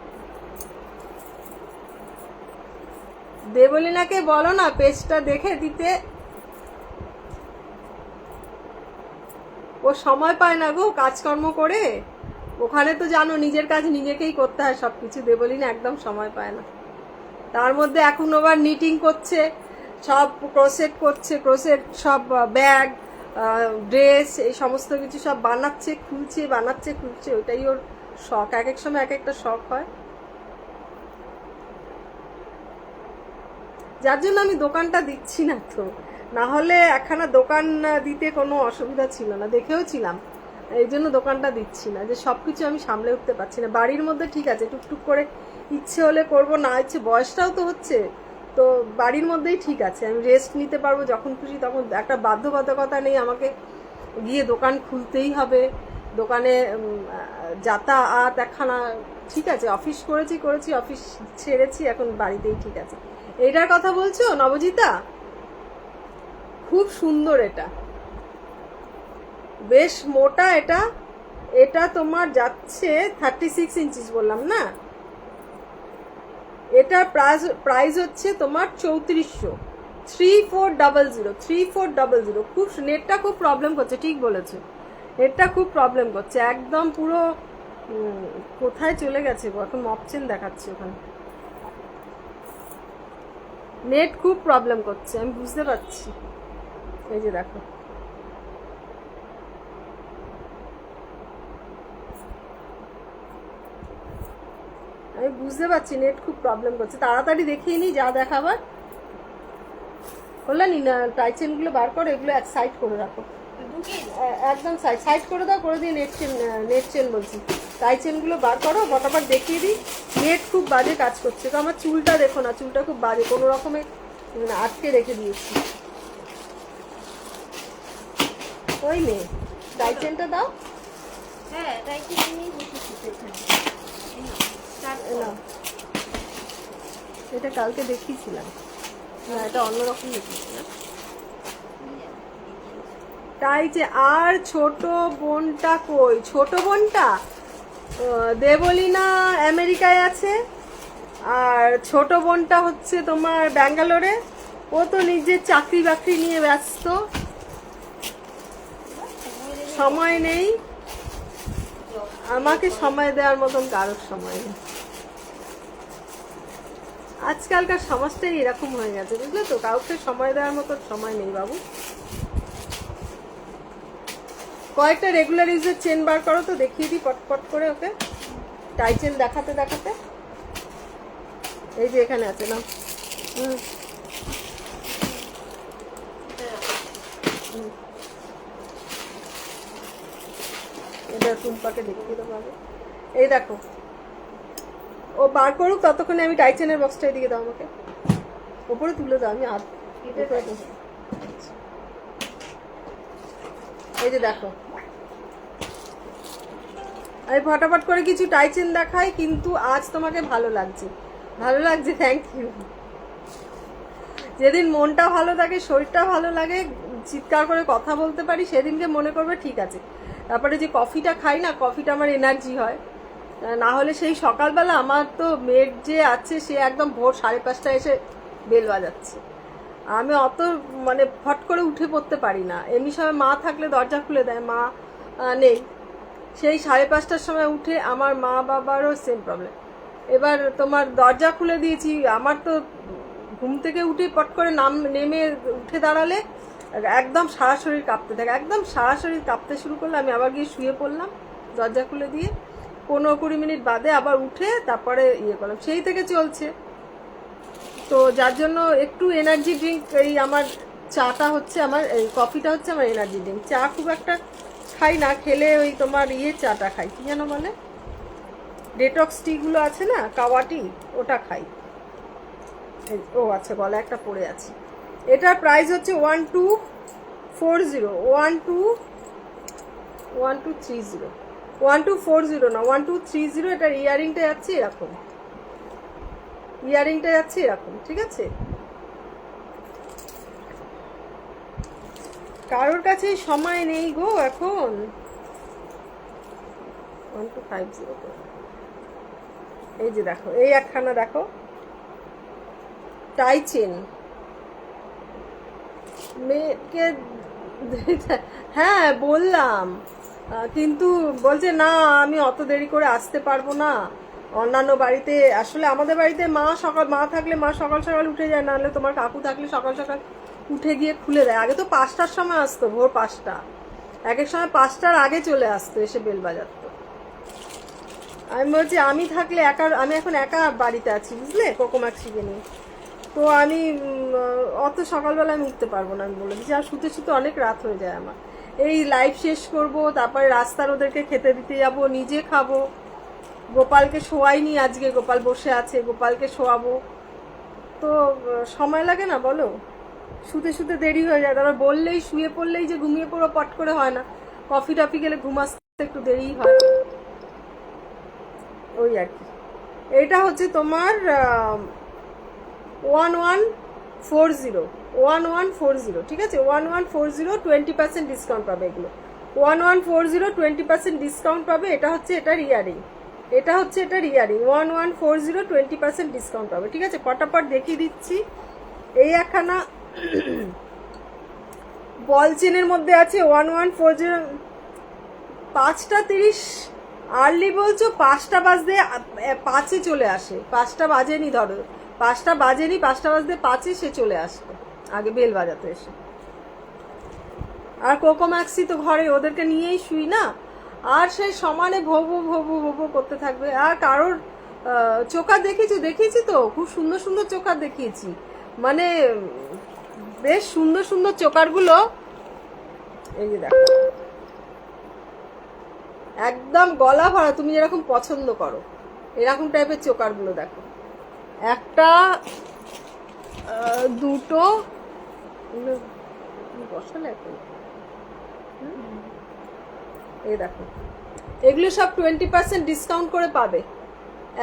দেবলীনাকে বলো না পেজটা দেখে দিতে, ও সময় পায় না গো কাজকর্ম করে। ওখানে তো জানো নিজের কাজ নিজেকেই করতে হয় সবকিছু। দেবলীনা একদম সময় পায় না, তার মধ্যে এখন আবার নিটিং করছে, সব ক্রোশেট করছে, ক্রোশেট সব ব্যাগ ড্রেস, এই সমস্ত কিছু সব বানাচ্ছে খুলছে, বানাচ্ছে খুলছে, ওইটাই ওর শখ। এক এক সময় এক একটা শখ হয়, যার জন্য আমি দোকানটা দিচ্ছি না। তো না হলে একখানা দোকান দিতে কোনো অসুবিধা ছিল না, দেখেও ছিলাম, এই জন্য দোকানটা দিচ্ছি না, যে সব কিছু আমি সামলে উঠতে পারছি না। বাড়ির মধ্যে ঠিক আছে, টুকটুক করে ইচ্ছে হলে করব, না ইচ্ছে, বয়সটাও তো হচ্ছে, তো বাড়ির মধ্যেই ঠিক আছে, আমি রেস্ট নিতে পারবো যখন খুশি তখন। একটা বাধ্যবাধকতা নেই আমাকে গিয়ে দোকান খুলতেই হবে, দোকানে যাতায়াত একখানা, ঠিক আছে। অফিস করেছি, অফিস ছেড়েছি, এখন বাড়িতেই ঠিক আছে। এইটার কথা বলছো নবজিতা? খুব সুন্দর, এটা বেশ মোটা। এটা এটা তোমার যাচ্ছে 36 ইঞ্চিস বললাম না, এটা প্রাইস হচ্ছে তোমার 3400। 3400 খুব, নেটটা খুব প্রবলেম করছে, ঠিক বলেছো, নেটটা খুব প্রবলেম করছে একদম পুরো। কোথায় চলে গেছে গো, এখন অপশন দেখাচ্ছে ওখানে, নেট খুব প্রবলেম করছে, আমি বুঝতে পারছি। এই যে দেখো, আমি বুঝতে পারছি নেট খুব প্রবলেম করছে, তাড়াতাড়ি দেখিয়ে নি যা দেখাবার। বললাম না, টাইচেনগুলো বার করো, এগুলো এক সাইড করে রাখো, একদম সাইড করে দাও, করে দিয়ে নেট চেন বলছি, টাইচেনগুলো বার করো, ফটাফট দেখিয়ে দিই। নেট খুব বাজে কাজ করছে। তো আমার চুলটা দেখো না, চুলটা খুব বাজে, কোনো রকমে আটকে রেখে দিয়েছি। ওই মেয়ে, টাইচেনটা দাও। হ্যাঁ, টাইচেন নিয়ে বসেছি তো এখানে। না, এটা কালকে দেখিয়েছিলাম, না এটা অন্যরকম দেখিয়েছিলাম। তাই যে, আর ছোট বোনটা কই? ছোট বোনটা দেবলীনা আমেরিকায় আছে, আর ছোট বোনটা হচ্ছে তোমার ব্যাঙ্গালোরে। ও তো নিজের চাকরি বাকরি নিয়ে ব্যস্ত, সময় নেই, আমাকে সময় দেওয়ার মতন কারোর সময় নেই। আজকালকার সমাজটাই এরকম হয়ে গেছে, বুঝলে তো, কাউকে সময় দেওয়ার মতন সময় নেই বাবু। কয়েকটা রেগুলার ইউজের চেন বার করো তো, দেখিয়ে দিই পটপট করে ওকে, টাই চেন দেখাতে দেখাতে। এই যে এখানে আছে না, এটা টুম্পাকে দেখিয়ে দেবো আগে। এই দেখো, ও বার করুক, ততক্ষণে আমি টাই চেনের বক্সটা এদিকে দাও আমাকে, ওপরে তুলে দাও, আমি হাত। এই যে দেখো, আমি ফটাফট করে কিছু টাই চেন দেখাই, কিন্তু আজ তোমাকে ভালো লাগছে, ভালো লাগছে, থ্যাংক ইউ। যেদিন মনটা ভালো থাকে, শরীরটা ভালো লাগে, চিৎকার করে কথা বলতে পারি, সেদিনকে মনে করবে ঠিক আছে। তারপরে যে কফিটা খাই না, কফিটা আমার এনার্জি হয়, না হলে সেই সকালবেলা আমার তো মেড যে আছে, সে একদম ভোর 5:30 এসে বেল বাজাচ্ছে, আমি অত মানে ফট করে উঠে পড়তে পারি না। এমনি সময় মা থাকলে দরজা খুলে দেয়, মা নেই, সেই 5:30টার সময় উঠে, আমার মা বাবারও সেম প্রবলেম। এবার তোমার দরজা খুলে দিয়েছি, আমার তো ঘুম থেকে উঠে পট করে নেমে উঠে দাঁড়ালে একদম সারা শরীর কাঁপতে থাকে, একদম সারা শরীর কাঁপতে শুরু করলে আমি আবার গিয়ে শুয়ে পড়লাম দরজা খুলে দিয়ে, 15-20 মিনিট বাদে আবার উঠে তারপরে ইয়ে করলাম, সেই থেকে চলছে। তো যার জন্য একটু এনার্জি ড্রিঙ্ক, এই আমার চাটা হচ্ছে, আমার এই কফিটা হচ্ছে আমার এনার্জি ড্রিঙ্ক। চা খুব একটা খাই না, খেলে ওই তোমার চাটা খাই, কি যেন বলে, ডেটক্স টিগুলো আছে না, কাওয়া টি, ওটা খাই। ও আচ্ছা, গলা একটা পড়ে আছে। এটার প্রাইস হচ্ছে 1240, 1230, 1240 না, 1230। এটার ইয়ারিংটা যাচ্ছে এরকম, ইয়ারিংটা যাচ্ছে এরকম, ঠিক আছে। কারোর কাছে সময় নেই গো এখন। 1250, এই যে দেখো, এই একখানা দেখো, টাই চেন মেয়েকে, হ্যাঁ বললাম, কিন্তু বলছে না আমি অত দেরি করে আসতে পারবো না, অন্যান্য বাড়িতে, আসলে আমাদের বাড়িতে মা থাকলে মা সকাল সকাল উঠে যায়, নাহলে তোমার কাকু থাকলে সকাল সকাল উঠে গিয়ে খুলে দেয়। আগে তো 5টার সময় আসতো, ভোর 5টা, এক এক সময় 5টার আগে চলে আসতো, এসে বেল বাজাতো। আমি বলছি আমি থাকলে আমি এখন একা বাড়িতে আছি বুঝলে, কোকোমাক্সিকে নিয়ে, তো আমি অত সকালবেলা আমি উঠতে পারবো না। আমি বলে দিচ্ছি, আর শুতে শুতে অনেক রাত হয়ে যায় আমার। এই লাইভ শেষ করব, তারপরে রাস্তার ওদেরকে খেতে দিতে যাবো, নিজে খাবো, গোপালকে শোয়াইনি আজকে, গোপাল বসে আছে, গোপালকে শোয়াবো, তো সময় লাগে না বলো, শুতে শুতে দেরি হয়ে যায়। তারপর বললেই শুয়ে পড়লেই যে ঘুমিয়ে পড়ো পট করে হয় না, কফি টফি গেলে ঘুম আসতে একটু দেরিই হয়, ওই আর কি। এটা হচ্ছে তোমার 1140, ঠিক আছে, 1140 20% ডিসকাউন্ট পাবে এগুলো, 1140 20% ডিসকাউন্ট পাবে। এটা হচ্ছে এটার ইয়ারিং, 1140 20% ডিসকাউন্ট পাবে, ঠিক আছে। পটাপট দেখিয়ে দিচ্ছি। এই একখানা বল চেনের মধ্যে আছে 1140, 5:30 আর্লি বলছো, 5টা বাজতে 5-এ চলে আসে, 5টা বাজেনি, ধরো 5টা বাজেনি, 5টা বাজতে 5-এ সে চলে আসবে, আগে বেল বাজাতে এসে। আর কোকোম্যাক্সি তো ঘরে, ওদেরকে নিয়েই শুই না, আর সেই সমানে ভোবো ভোবো ভোবো করতে থাকবে। আর কারোর চোকার দেখিয়েছি তো, খুব সুন্দর সুন্দর চোকার দেখিয়েছি, মানে বেশ সুন্দর সুন্দর চোকারগুলো, এই যে দেখো, একদম গলা ভরা, তুমি যেরকম পছন্দ করো এরকম টাইপের চোকারগুলো দেখো, একটা দুটো বসালে, এই দেখো, এগুলো সব 20% ডিসকাউন্ট করে পাবে,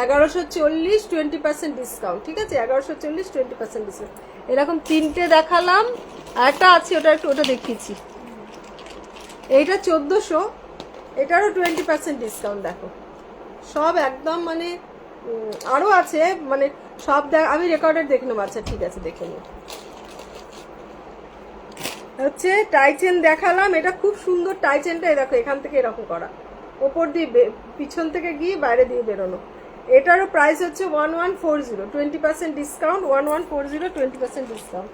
1140 20% ডিসকাউন্ট, ঠিক আছে, 1140 20% ডিসকাউন্ট। এরকম 3টে দেখালাম, একটা আছে ওটা দেখিয়েছি, এইটা 1400, এটারও 20% ডিসকাউন্ট। দেখো সব একদম, মানে আরো আছে, মানে সব আমি রেকর্ডেড দেখে নেবো, আচ্ছা ঠিক আছে দেখে নিই। হচ্ছে টাইচেন দেখালাম, এটা খুব সুন্দর টাইচেনটা, দেখো এখান থেকে এরকম করা, ওপর দিয়ে পিছন থেকে গিয়ে বাইরে দিয়ে বেরোনো। এটারও প্রাইস হচ্ছে 1140 20% ডিসকাউন্ট, 1140 20% ডিসকাউন্ট।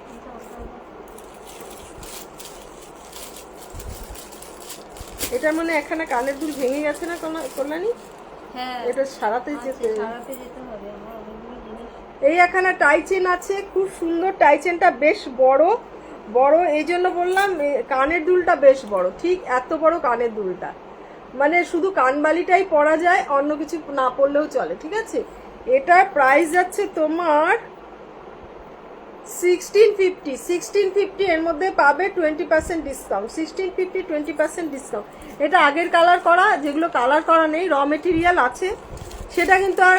এটা মানে একখানা কানের দুল ভেঙে গেছে না কল্যাণী, হ্যাঁ এটা সারাতে যেতে হবে আমার, অনেকগুলো জিনিস। এই একখানা টাইচেন আছে, খুব সুন্দর টাইচেনটা, বেশ বড় এই জন্য বললাম, কানের দুলটা বেশ বড়, ঠিক এত বড় কানের দুলটা, মানে শুধু কানবালিটাই পরা যায়, অন্য কিছু না পরলেও চলে, ঠিক আছে। এটার প্রাইস যাচ্ছে তোমার 1650, এর মধ্যে পাবে 20% ডিসকাউন্ট, 1650 20% ডিসকাউন্ট। এটা আগের কালার করা, যেগুলো কালার করা নেই, র মেটেরিয়াল আছে, সেটা কিন্তু আর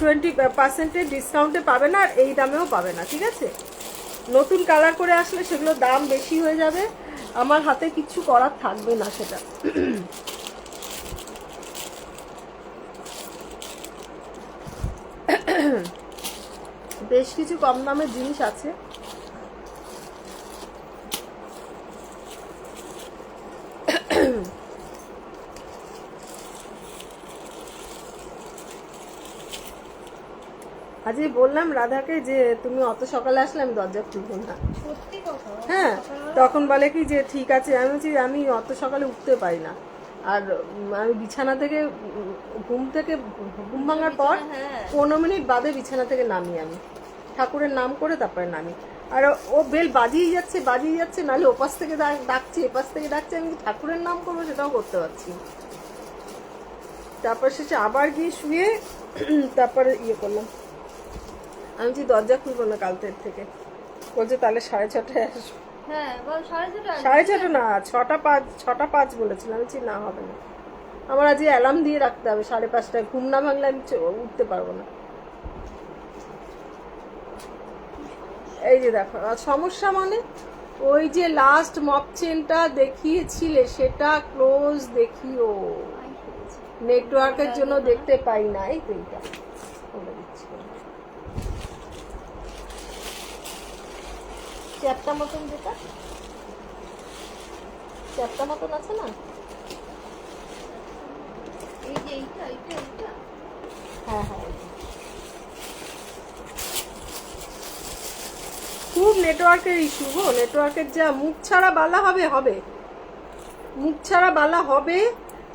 20% ডিসকাউন্টে পাবে না, আর এই দামেও পাবে না, ঠিক আছে। নতুন কালার করে আসলে সেগুলো দাম বেশি হয়ে যাবে, আমার হাতে কিছু করার থাকবে না সেটা। বেশ কিছু কম দামের জিনিস আছে। আজকে বললাম রাধাকে যে তুমি অত সকালে আসলে আমি দরজা খুলবো না, সত্যি কথা, হ্যাঁ, তখন বলে কি যে ঠিক আছে। আমি বলছি আমি অত সকালে উঠতে পারি না, আর আমি বিছানা থেকে ঘুম ভাঙার পর 15 মিনিট বাদে বিছানা থেকে নামি, আমি ঠাকুরের নাম করে তারপরে নামি। আর ও বেল বাজিয়ে যাচ্ছে, নাহলে ওপাশ থেকে ডাকছে, এপাশ থেকে ডাকছে, আমি ঠাকুরের নাম করবো সেটাও করতে পারছি। তারপর শেষে আবার গিয়ে শুয়ে তারপরে ইয়ে করলাম, আমি যে দরজা খুলবো না কাল থেকে, বলছে তাহলে 6:30টায় আসবো। হ্যাঁ বল 6:30, 6:30 না, 6টা 5 বলেছিলাম, আমি না হবে না, আমার আজকে অ্যালার্ম দিয়ে রাখতে হবে 5:30টায়, ঘুম না ভাঙলে আমি উঠতে পারবো না। এই যে দেখো, আর সমস্যা মানে ওই যে লাস্ট মক চেনটা দেখিয়েছিলে সেটা ক্লোজ দেখিও, নেটওয়ার্কের জন্য দেখতে পাই না, এই তো এইটা বলে দিচ্ছি, চ্যাপটা মতন, যেটা চ্যাপটা মতন আছে না, এই যে এইটা হ্যাঁ, খুব নেটওয়ার্কের ইস্যু গো, নেটওয়ার্কের যা মুখ ছাড়া বালা হবে হবে, মুখ ছাড়া বালা হবে।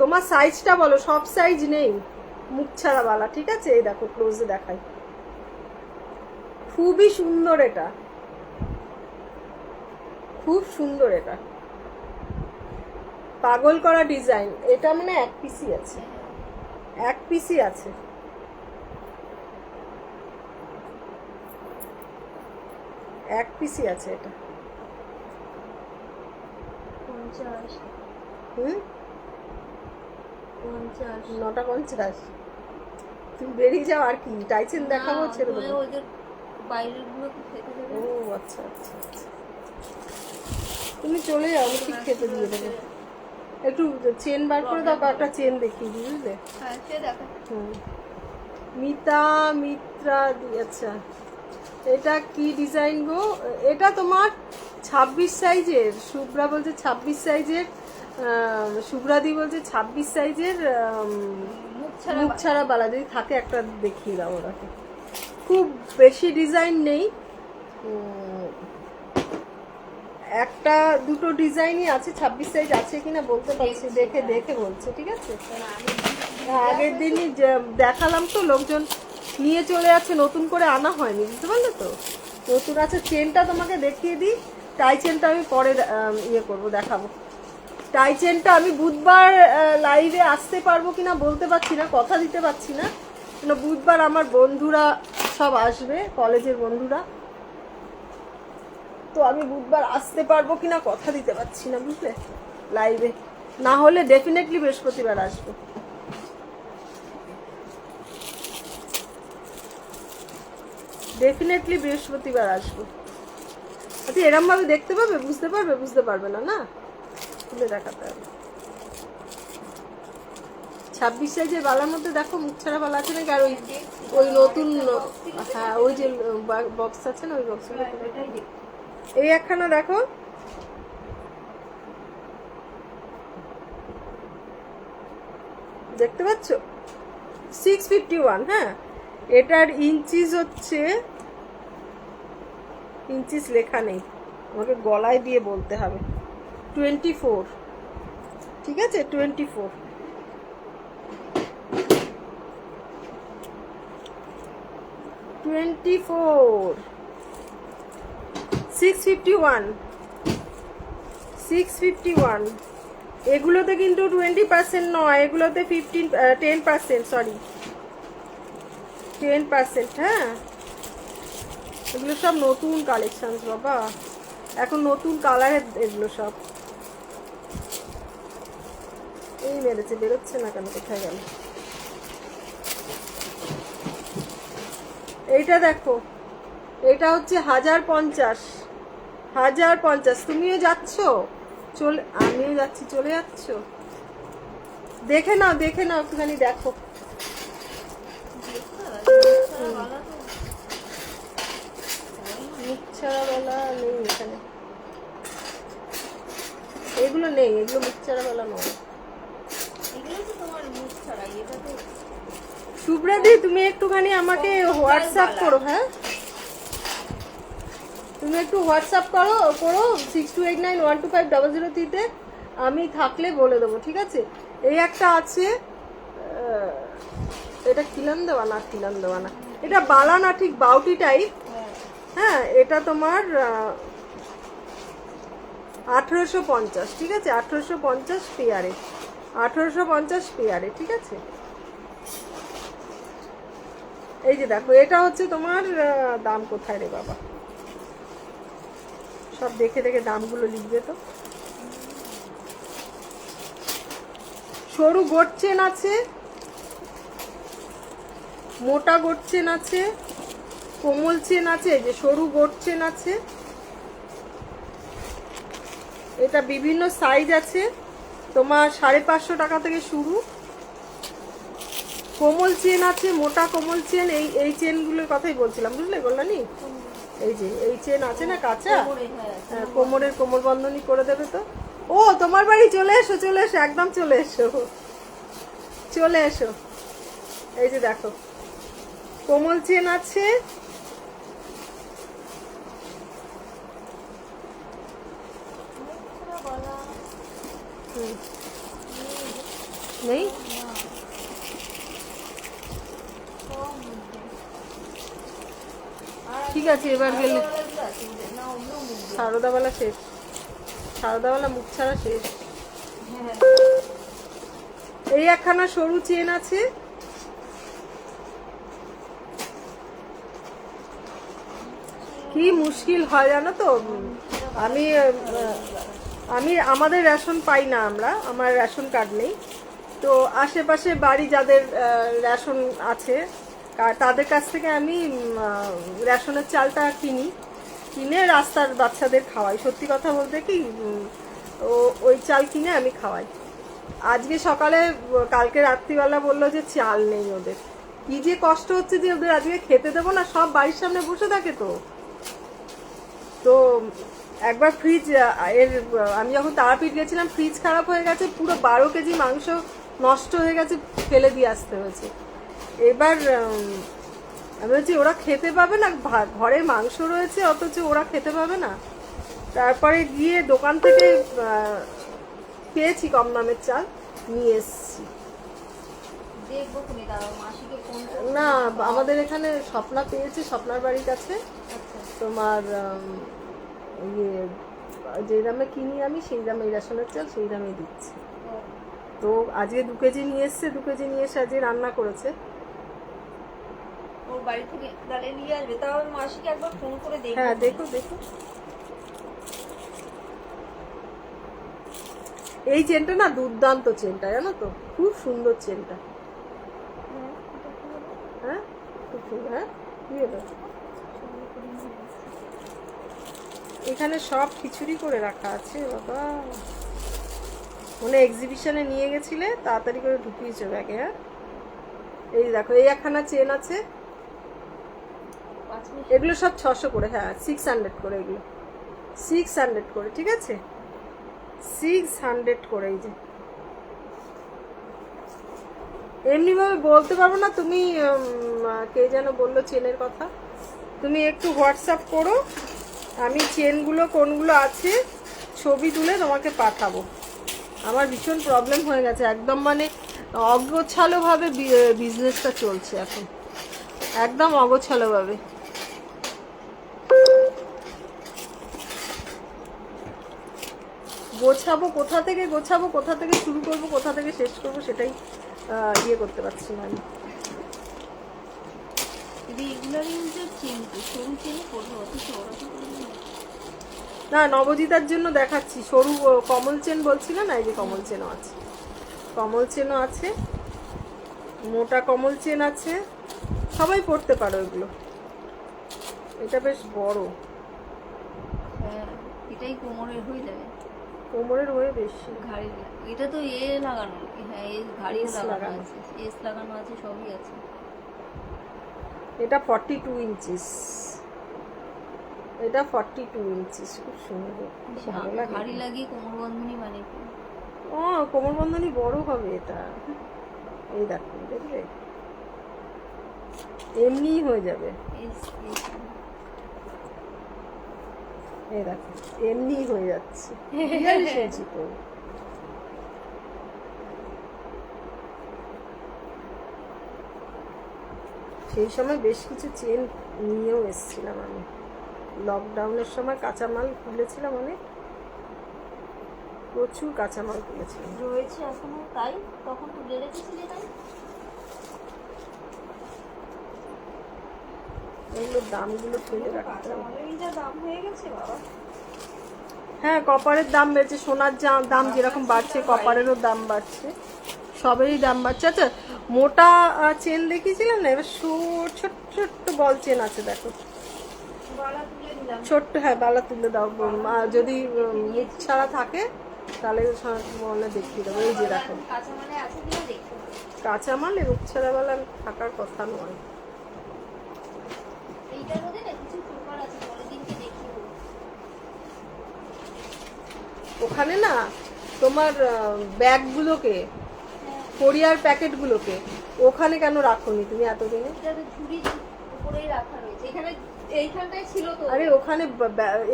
তোমার সাইজটা বলো, সব সাইজ নেই মুখ ছাড়া বালা, ঠিক আছে? এই দেখো ক্লোজে দেখাই, খুবই সুন্দর, এটা খুব সুন্দর, এটা পাগল করা ডিজাইন। এটা মানে এক পিসই আছে, এক পিসই আছে। এক পিসই আছে এটা। 50 হুম 50 9:50। তুমি বেরিয়ে যাও, আর কি টাইচেন দেখাবো, ছেড়ে দেবো। ওদের বাইরের গুলো খেতে দেবে। ও আচ্ছা আচ্ছা আচ্ছা, তুমি চলে যাও, আমি ঠিক খেতে দিয়ে দেবো। একটু চেন বার করে দাও, একটা চেন দেখিয়ে দিই, বুঝলে? হ্যাঁ সে দেখা। হুম, মিত্রা আচ্ছা, এটা কি ডিজাইন গো? এটা তোমার 26 সাইজের, শুভ্রা বলছে 26 সাইজের, শুভ্রাদি বলছে 26 সাইজের মুখ ছাড়া বালা। যদি থাকে একটা দেখিয়ে দাও ওরাকে। খুব বেশি ডিজাইন নেই, একটা দুটো ডিজাইনই আছে। 26 সাইজ আছে কিনা বলতে পারছি, দেখে দেখে বলছে, ঠিক আছে? আগের দিনই দেখালাম তো, লোকজন নিয়ে চলে যাচ্ছে, নতুন করে আনা হয়নি, বুঝতে পারলে তো? নতুন আছে। চেনটা তোমাকে দেখিয়ে দিই, টাই চেনটা আমি পরে ইয়ে করবো, দেখাবো। টাই চেনটা আমি বুধবার লাইভে আসতে পারবো কিনা বলতে পারছি না, কথা দিতে পারছি না, কেন বুধবার আমার বন্ধুরা সব আসবে, কলেজের বন্ধুরা, তো আমি বুধবার আসতে পারবো কিনা কথা দিতে পারছি না, বুঝলে, লাইভে। না হলে ডেফিনেটলি বৃহস্পতিবার আসবো। ডেফিনেটলি বৃহস্পতিবার আসবো। আচ্ছা, এরম ভাবে দেখতে পাবে, বুঝতে পারবে, বুঝতে পারবে না, না খুলে দেখাতে হবে। 26 সাইজের বালার মধ্যে দেখো মুখ ছাড়া বালা আছে নাকি? আর ওই নতুন, হ্যাঁ ওই যে বক্স আছে না, ওই বক্সের এই একখানা দেখো, দেখতে পাচ্ছ? 651। হ্যাঁ, এটার ইঞ্চিস হচ্ছে, ইঞ্চিস লেখা নেই, আমাকে গলায় দিয়ে বলতে হবে, 24, ঠিক আছে? 24। 651। এগুলোতে কিন্তু 20% নয়, এগুলোতে 10%, সরি 10%। হ্যাঁ, এগুলো সব নতুন কালেকশন বাবা, এখন নতুন কালারের এগুলো সব। এই মেরেছে, বেরোচ্ছে না কেন, কোথায় গেল? এইটা দেখো, এটা হচ্ছে 1050। তুমিও যাচ্ছ? চলে, আমিও যাচ্ছি, চলে যাচ্ছ? দেখে নাও, দেখে নাও, একটুখানি দেখো। মুখ ছাড়া বেলা নেই এখানে, এগুলো নেই, এগুলো মুখ ছাড়া বেলা নয়। শুভ্রাদি, তুমি একটুখানি আমাকে হোয়াটসঅ্যাপ করো। হ্যাঁ, তুমি একটু হোয়াটসঅ্যাপ করো 6289125003-তে, আমি থাকলে বলে দেবো, ঠিক আছে? এই একটা আছে, এটা খিলান দেওয়া না, এটা বালা না, ঠিক বাউটি টাইপ। হ্যাঁ, এটা তোমার 1850, ঠিক আছে? 1850 পেয়ারে, 1850 পেয়ারে, ঠিক আছে? এই যে দেখো, এটা হচ্ছে তোমার দাম কোথায় রে বাবা, সব দেখে দেখে দামগুলো লিখবে তো। সরু গোট চেন আছে, মোটা গোট চেন আছে, কোমল চেন আছে, এই যে সরু গোট চেন আছে, এটা বিভিন্ন সাইজ আছে, তোমার 550 টাকা থেকে শুরু। কোমল চেন আছে, মোটা কোমল চেন, এই চেনগুলোর কথাই বলছিলাম, বুঝলে কল্যাণী? এই যে এই চেন আছে না কাঁচা, কোমরের কোমর বন্ধনী করে দেবে তো। ও, তোমার বাড়ি চলে এসো, চলে এসো, একদম চলে এসো, চলে এসো। এই যে দেখো, কোমল চেন আছে, হুম। নেই ঠিক আছে, এবার গেলে সারদাওয়ালা শেষ, সারদাওয়ালা মুখ ছাড়া শেষ। এই একখানা সরু চেন আছে, কি মুশকিল হয় জানো তো। আমি আমি আমাদের রেশন পাই না, আমার রেশন কার্ড নেই। তো আশেপাশে বাড়ি যাদের রেশন আছে তাদের কাছ থেকে আমি রেশনের চালটা কিনে রাস্তার বাচ্চাদের খাওয়াই। সত্যি কথা বলতে কি, ওই চাল কিনে আমি খাওয়াই। আজকে সকালে, কালকে রাত্রিবেলা বললো যে চাল নেই ওদের। কি যে কষ্ট হচ্ছে যে ওদের আজকে খেতে দেবো না, সব বাড়ির সামনে বসে থাকে। তো একবার ফ্রিজ আমি যখন তারাপীঠ গেছিলাম, ফ্রিজ খারাপ হয়ে গেছে, পুরো 12 কেজি মাংস নষ্ট হয়ে গেছে, ফেলে দিয়ে আসতে হয়েছে। এবার আমি বলছি ওরা খেতে পাবে না, ঘরে মাংস রয়েছে অথচ ওরা খেতে পাবে না। তারপরে গিয়ে দোকান থেকে পেয়েছি কম দামের চাল, নিয়ে এসছি। না, আমাদের এখানে স্বপ্না পেয়েছে, স্বপ্নার বাড়ির কাছে। তোমার ইয়ে যে দামে কিনি আমি, সেই দামে রেশনের চাল সেই দামে দিচ্ছি। তো আজকে 2 কেজি নিয়ে এসছে, 2 কেজি নিয়ে এসে আজকে রান্না করেছে। ওর বাড়ি থেকে তাহলে নিয়ে আসবে, তাও আমি মাসিকে একবার ফোন করে দেখব। হ্যাঁ, দেখো। এই চেনটা না দুর্দান্ত চেনটা, জানো তো, খুব সুন্দর চেনটা। হ্যাঁ, খুব সুন্দর। হ্যাঁ, কি হলো? এখানে সব খিচুড়ি করে রাখা আছে বাবা। মনে এক্সিবিশনে নিয়ে গেছিলে, তাড়াতাড়ি করে ঢুকিয়েছো ব্যাগে। হ্যাঁ, এই দেখো, এই একখানা চেন আছে, এগুলো সব 600 করে। হ্যাঁ, 600 করে, এগুলো 600 করে, ঠিক আছে, 600 করে। এই যে এমনি ভাবে বলতে পারবো না। তুমি কে যেন বললো চেনের কথা, তুমি একটু হোয়াটসঅ্যাপ করো, আমি চেনগুলো কোনগুলো আছে ছবি তুলে তোমাকে পাঠাবো। আমার ভীষণ প্রবলেম হয়ে গেছে একদম, মানে অগোছালোভাবে বিজনেসটা চলছে এখন, একদম অগোছালোভাবে। গোছাবো কোথা থেকে, কোথা থেকে শুরু করব, কোথা থেকে শেষ করব, সেটাই ইয়ে করতে পারছি না আমি। না, নবজিতার জন্য দেখাচ্ছি সরু কমল চেন বলছিল না, এই যে কমল চেনও আছে, কমল চেনও আছে, মোটা কমল চেন আছে, সবাই পড়তে পারো এগুলো। এটা বেশ বড়, এটাই কোমরের হয়ে যাবে, কোমরের হয়ে বেশি ঘাড়ি। এটা তো লাগানো, হ্যাঁ, ঘাড়ি লাগানো আছে, লাগানো আছে, সবই আছে। এটা 42 ইঞ্চিস, এটা 42 ইঞ্চিস, খুব সুন্দর, ভালো লাগে। ঘাড়ি লাগিয়ে কোমর বন্ধনী মানে ও, কোমর বন্ধনী বড় হবে এটা। এই দেখো, দেখবে এমনি হয়ে যাবে। এই দেখো, এমনি হয়ে যাচ্ছে। শুনছি তো, সেই সময় বেশ কিছু চেন নিয়েও এসেছিলাম আমি, লকডাউনের সময় কাঁচামাল তুলেছিলাম, অনেক প্রচুর কাঁচামাল তুলেছিলাম। রয়েছে এখনো, তাই তখন তুলে রেখেছিলে, তাই এগুলোর দামগুলো ফেলে রাখতে হবে। দাম হয়ে গেছে বাবা। হ্যাঁ, কপারের দাম বেড়েছে, সোনার দাম যেরকম বাড়ছে কপারেরও দাম বাড়ছে, সবেরই দাম বাড়ছে। আচ্ছা, মোটা চেন দেখিয়েছিলাম না, এবার ছোট্ট ছোট্ট বল চেন আছে, দেখো ছোট্ট। হ্যাঁ, বালা তুলে দাও, যদি মুখ ছাড়া থাকে তাহলে মনে দেখিয়ে দেবো। এই যে দেখো, কাঁচামালে মুখ ছাড়া বালা থাকার কথা নয়। ওখানে না তোমার ব্যাগগুলোকে, কোরিয়ার প্যাকেটগুলোকে ওখানে কেন রাখোনি তুমি এতদিনে? ঝুড়ির উপরেই রাখা রয়েছে, এখানে এইখানটায় ছিল তো। আরে ওখানে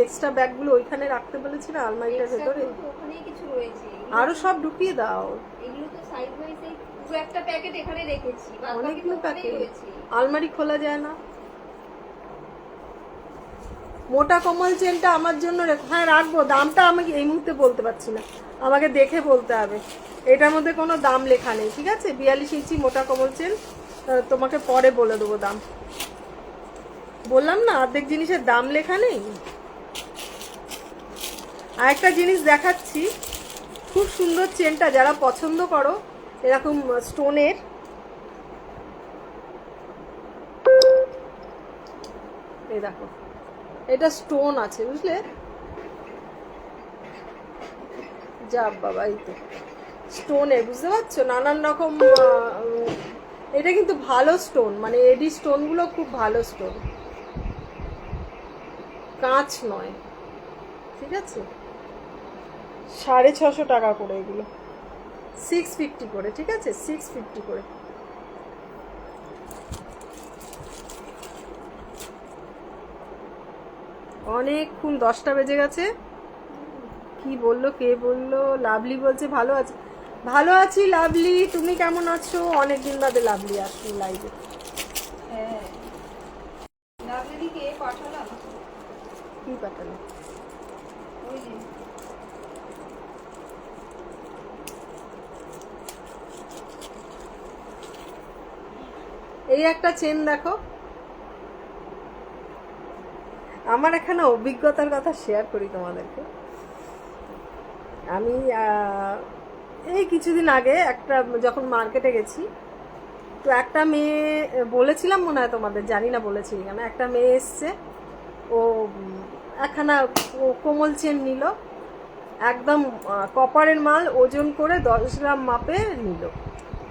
এক্সট্রা ব্যাগগুলো ওইখানে রাখতে বলেছি না, আলমারিটার Extra ভেতরে। তো ওখানেই কিছু রয়েছে। আরো সব ঢুকিয়ে দাও। এগুলো তো সাইড বাই সাইড দু একটা প্যাকেট এখানে রেখেছি, বাদ বাকি তো অনেকগুলো ওখানেই প্যাকেট, রয়েছে। আলমারি খোলা যায় না। মোটা কমল চেনটা আমার জন্য রেখো। হ্যাঁ রাখবো, দামটা আমাকে এই মুহূর্তে বলতে পারছি না, আমাকে দেখে বলতে হবে। এটার মধ্যে কোনো দাম লেখা নেই, ঠিক আছে? 42 ইঞ্চি মোটা কমল চেন, তোমাকে পরে বলে দেবো দাম। বললাম না অর্ধেক জিনিসের দাম লেখা নেই। আর একটা জিনিস দেখাচ্ছি, খুব সুন্দর চেনটা, যারা পছন্দ করো এরকম স্টোনের, এই দেখো এটা স্টোন আছে, বুঝলে? যা বাবা, এই তো স্টোনের, বুঝতে পারছো? নানান রকম এটা কিন্তু ভালো স্টোন, মানে এডি স্টোনগুলো খুব ভালো স্টোন, কাঁচ নয়, ঠিক আছে? 650 টাকা করে এগুলো, 650 করে, ঠিক আছে? 650 করে। অনেকক্ষণ, 10টা বেজে গেছে। কি বললো, কে বললো? লাভলি বলছে ভালো আছে। ভালো আছি লাভলি, তুমি কেমন আছো? অনেকদিন বাদে লাভলি আসলো লাইভে। হ্যাঁ, লাভলিকে পাঠালাম। কি পাঠালো? ওই যে এই একটা চেন দেখো, আমার এখানে অভিজ্ঞতার কথা শেয়ার করি তোমাদেরকে। আমি এই কিছুদিন আগে একটা, যখন মার্কেটে গেছি, তো একটা মেয়ে, বলেছিলাম মনে হয় তোমাদের, জানি না বলেছি কেন, একটা মেয়ে এসছে, ও একখানা কোমল চেন নিল, একদম কপারের মাল, ওজন করে 10 গ্রাম মাপে নিল,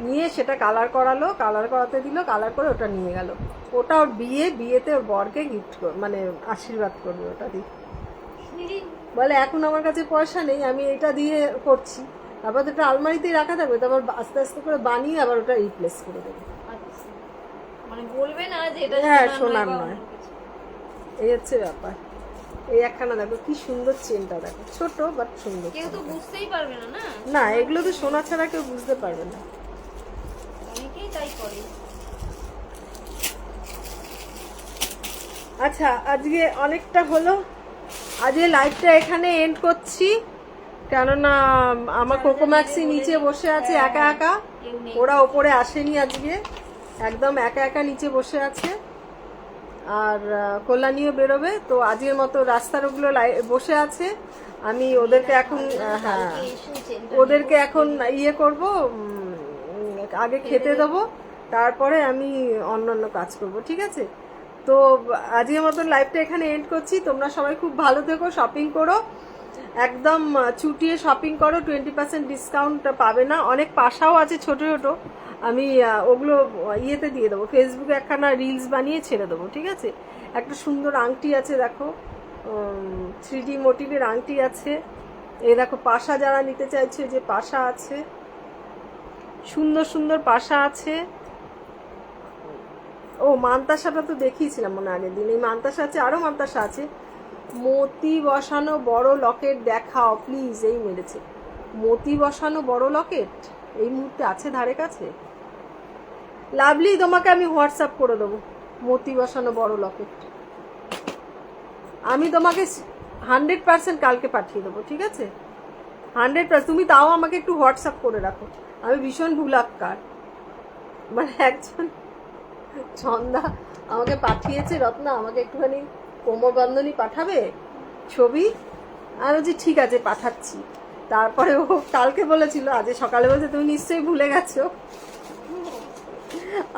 নিয়ে সেটা কালার করালো, কালার করাতে দিল, কালার করে ওটা নিয়ে গেল। ওটা ওর বিয়েতে ওর বরকে গিফট মানে আশীর্বাদ করবে ওটা দিয়ে। বলে এখন আমার কাছে পয়সা নেই, আমি এটা দিয়ে করছি, তারপর তো এটা আলমারিতেই রাখা থাকবে, তারপর আস্তে আস্তে করে বানিয়ে আবার ওটা রিপ্লেস করে দেবে। আচ্ছা, মানে বলবে না যে এটা হ্যাঁ, সোনার সোনার বা নয়। অন্য কিছু। এই হচ্ছে ব্যাপার। এই একখানা দেখো কি সুন্দর চেনটা, দেখো ছোট বাট সুন্দর। কেউ তো বুঝতেই পারবে না, না? না, এগুলো তো সোনা ছাড়া কেউ বুঝতে পারবে না। অনেকেই তাই করে। আচ্ছা, আজকে অনেকটা হলো, আজকে লাইভটা এখানে এন্ড করছি, কেননা আমার কোকোম্যাক্সি নিচে বসে আছে একা একা, কেউ নেই। ওরা ওপরে আসেনি আজকে, একদম একা একা নিচে বসে আছে। আর কল্যাণীও বেরোবে, তো আজকের মতো রাস্তার ওগুলো বসে আছে। আমি ওদেরকে এখন, হ্যাঁ, কালকে এসে চেনটা ওদেরকে এখন ইয়ে করব, আগে খেতে দেবো, তারপরে আমি অন্যান্য কাজ করব, ঠিক আছে? তো আজকের মতন লাইভটা এখানে এন্ড করছি। তোমরা সবাই খুব ভালো থেকো, শপিং করো, একদম চুটিয়ে শপিং করো, 20% ডিসকাউন্ট পাবে না। অনেক পাশাও আছে ছোট ছোট, আমি ওগুলো ইয়েতে দিয়ে দেবো, ফেসবুকে একখানা রিলস বানিয়ে ছেড়ে দেবো, ঠিক আছে? একটা সুন্দর আংটি আছে দেখো, 3D মোটিভের আংটি আছে। এই দেখো পাশা, যারা নিতে চাইছে, যে পাশা আছে, সুন্দর সুন্দর পাশা আছে। ও মান্তাসাটা তো দেখিয়েছিলাম মনে আগের দিন, এই মান্তাসা আছে, আরো মান্তাসা আছে। মতি বসানো বড় লকেট দেখাও প্লিজ, এই মেরেছে। মতি বসানো বড় লকেট এই মুহূর্তে আছে ধারে কাছে? লাভলি, তোমাকে আমি হোয়াটসঅ্যাপ করে দেবো মতি বসানো বড় লকেট, আমি তোমাকে 100% কালকে পাঠিয়ে দেবো, ঠিক আছে? 100%। তুমি তাও আমাকে একটু হোয়াটসঅ্যাপ করে রাখো, আমি ভীষণ ভুলাক্কার। মানে একজন ছন্দা আমাকে পাঠিয়েছে, রত্না আমাকে একটুখানি কোমর বন্ধনী পাঠাবে ছবি, আমি বলছি ঠিক আছে পাঠাচ্ছি। তারপরে ও কালকে বলেছিল, আজ সকালে বলছে তুমি নিশ্চয়ই ভুলে গেছো।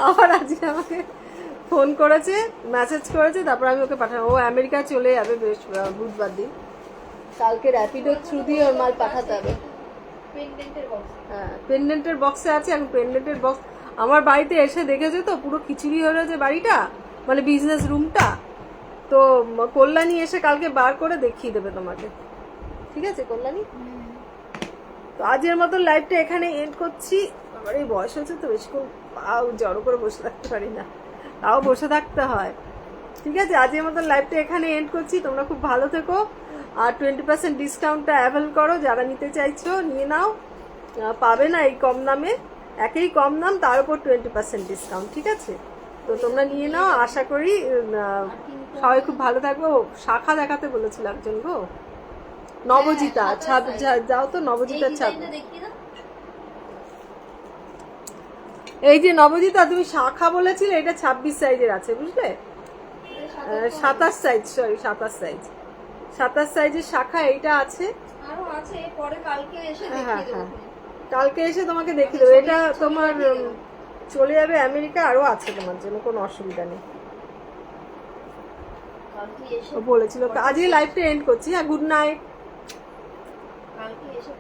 আবার আজকে আমাকে ফোন করেছে, মেসেজ করেছে, তারপর আমি ওকে পাঠাবো। ও আমেরিকা চলে যাবে বুধবার দিন, কালকে র্যাপিডোর থ্রু দিয়ে ওর মাল পাঠাতে হবে। পেন্ডেন্টের বক্স। হ্যাঁ, পেন্ডেন্টের বক্সে আছে এখন। পেন্ডেন্টের বক্স আমার বাড়িতে এসে দেখেছে তো, পুরো খিচুড়ি হয়ে রয়েছে বাড়িটা, মানে বিজনেস রুমটা। তো কল্যাণী এসে কালকে বার করে দেখিয়ে দেবে তোমাকে, ঠিক আছে কল্যাণী? তো আজকের মতো লাইভটা এখানে এন্ড করছি। আমার এই বয়স হচ্ছে তো বেশিক্ষণ পাও জড়ো করে বসে থাকতে পারি না, তাও বসে থাকতে হয়। ঠিক আছে, আজকের মতন লাইভটা এখানে এন্ড করছি। তোমরা খুব ভালো থেকো, আর 20% ডিসকাউন্টটা অ্যাভেল করো, যারা নিতে চাইছো নিয়ে নাও, পাবে না এই কম দামে, একই কম দাম তার উপর 20% ডিসকাউন্ট। ঠিক আছে, তো তোমরা নিয়ে নাও, আশা করি সবাই খুব ভালো থাকবো। শাখা দেখাতে বলেছিল একজন গো, নবজিতা ছাপ যাও তো, নবজিতার ছাপ। দেখিয়ে দাও। এই যে নবজিতা, তুমি শাখা বলেছিলে, এটা 26 সাইজের আছে, বুঝলে? 27 সাইজ, সরি 27 সাইজ, 27 সাইজের শাখা এইটা আছে। আরো আছে, পরে কালকে এসে হ্যাঁ, দেখিয়ে দেবো। হ্যাঁ। কালকে এসে তোমাকে দেখিয়ে দেবো। এটা তোমার চলে যাবে আমেরিকা, আরো আছে তোমার জন্য, কোনো অসুবিধা নেই। কালকে এসে ও বলেছিল। আজকে লাইভটা এন্ড করছি। হ্যাঁ, গুড নাইট। কালকে এসে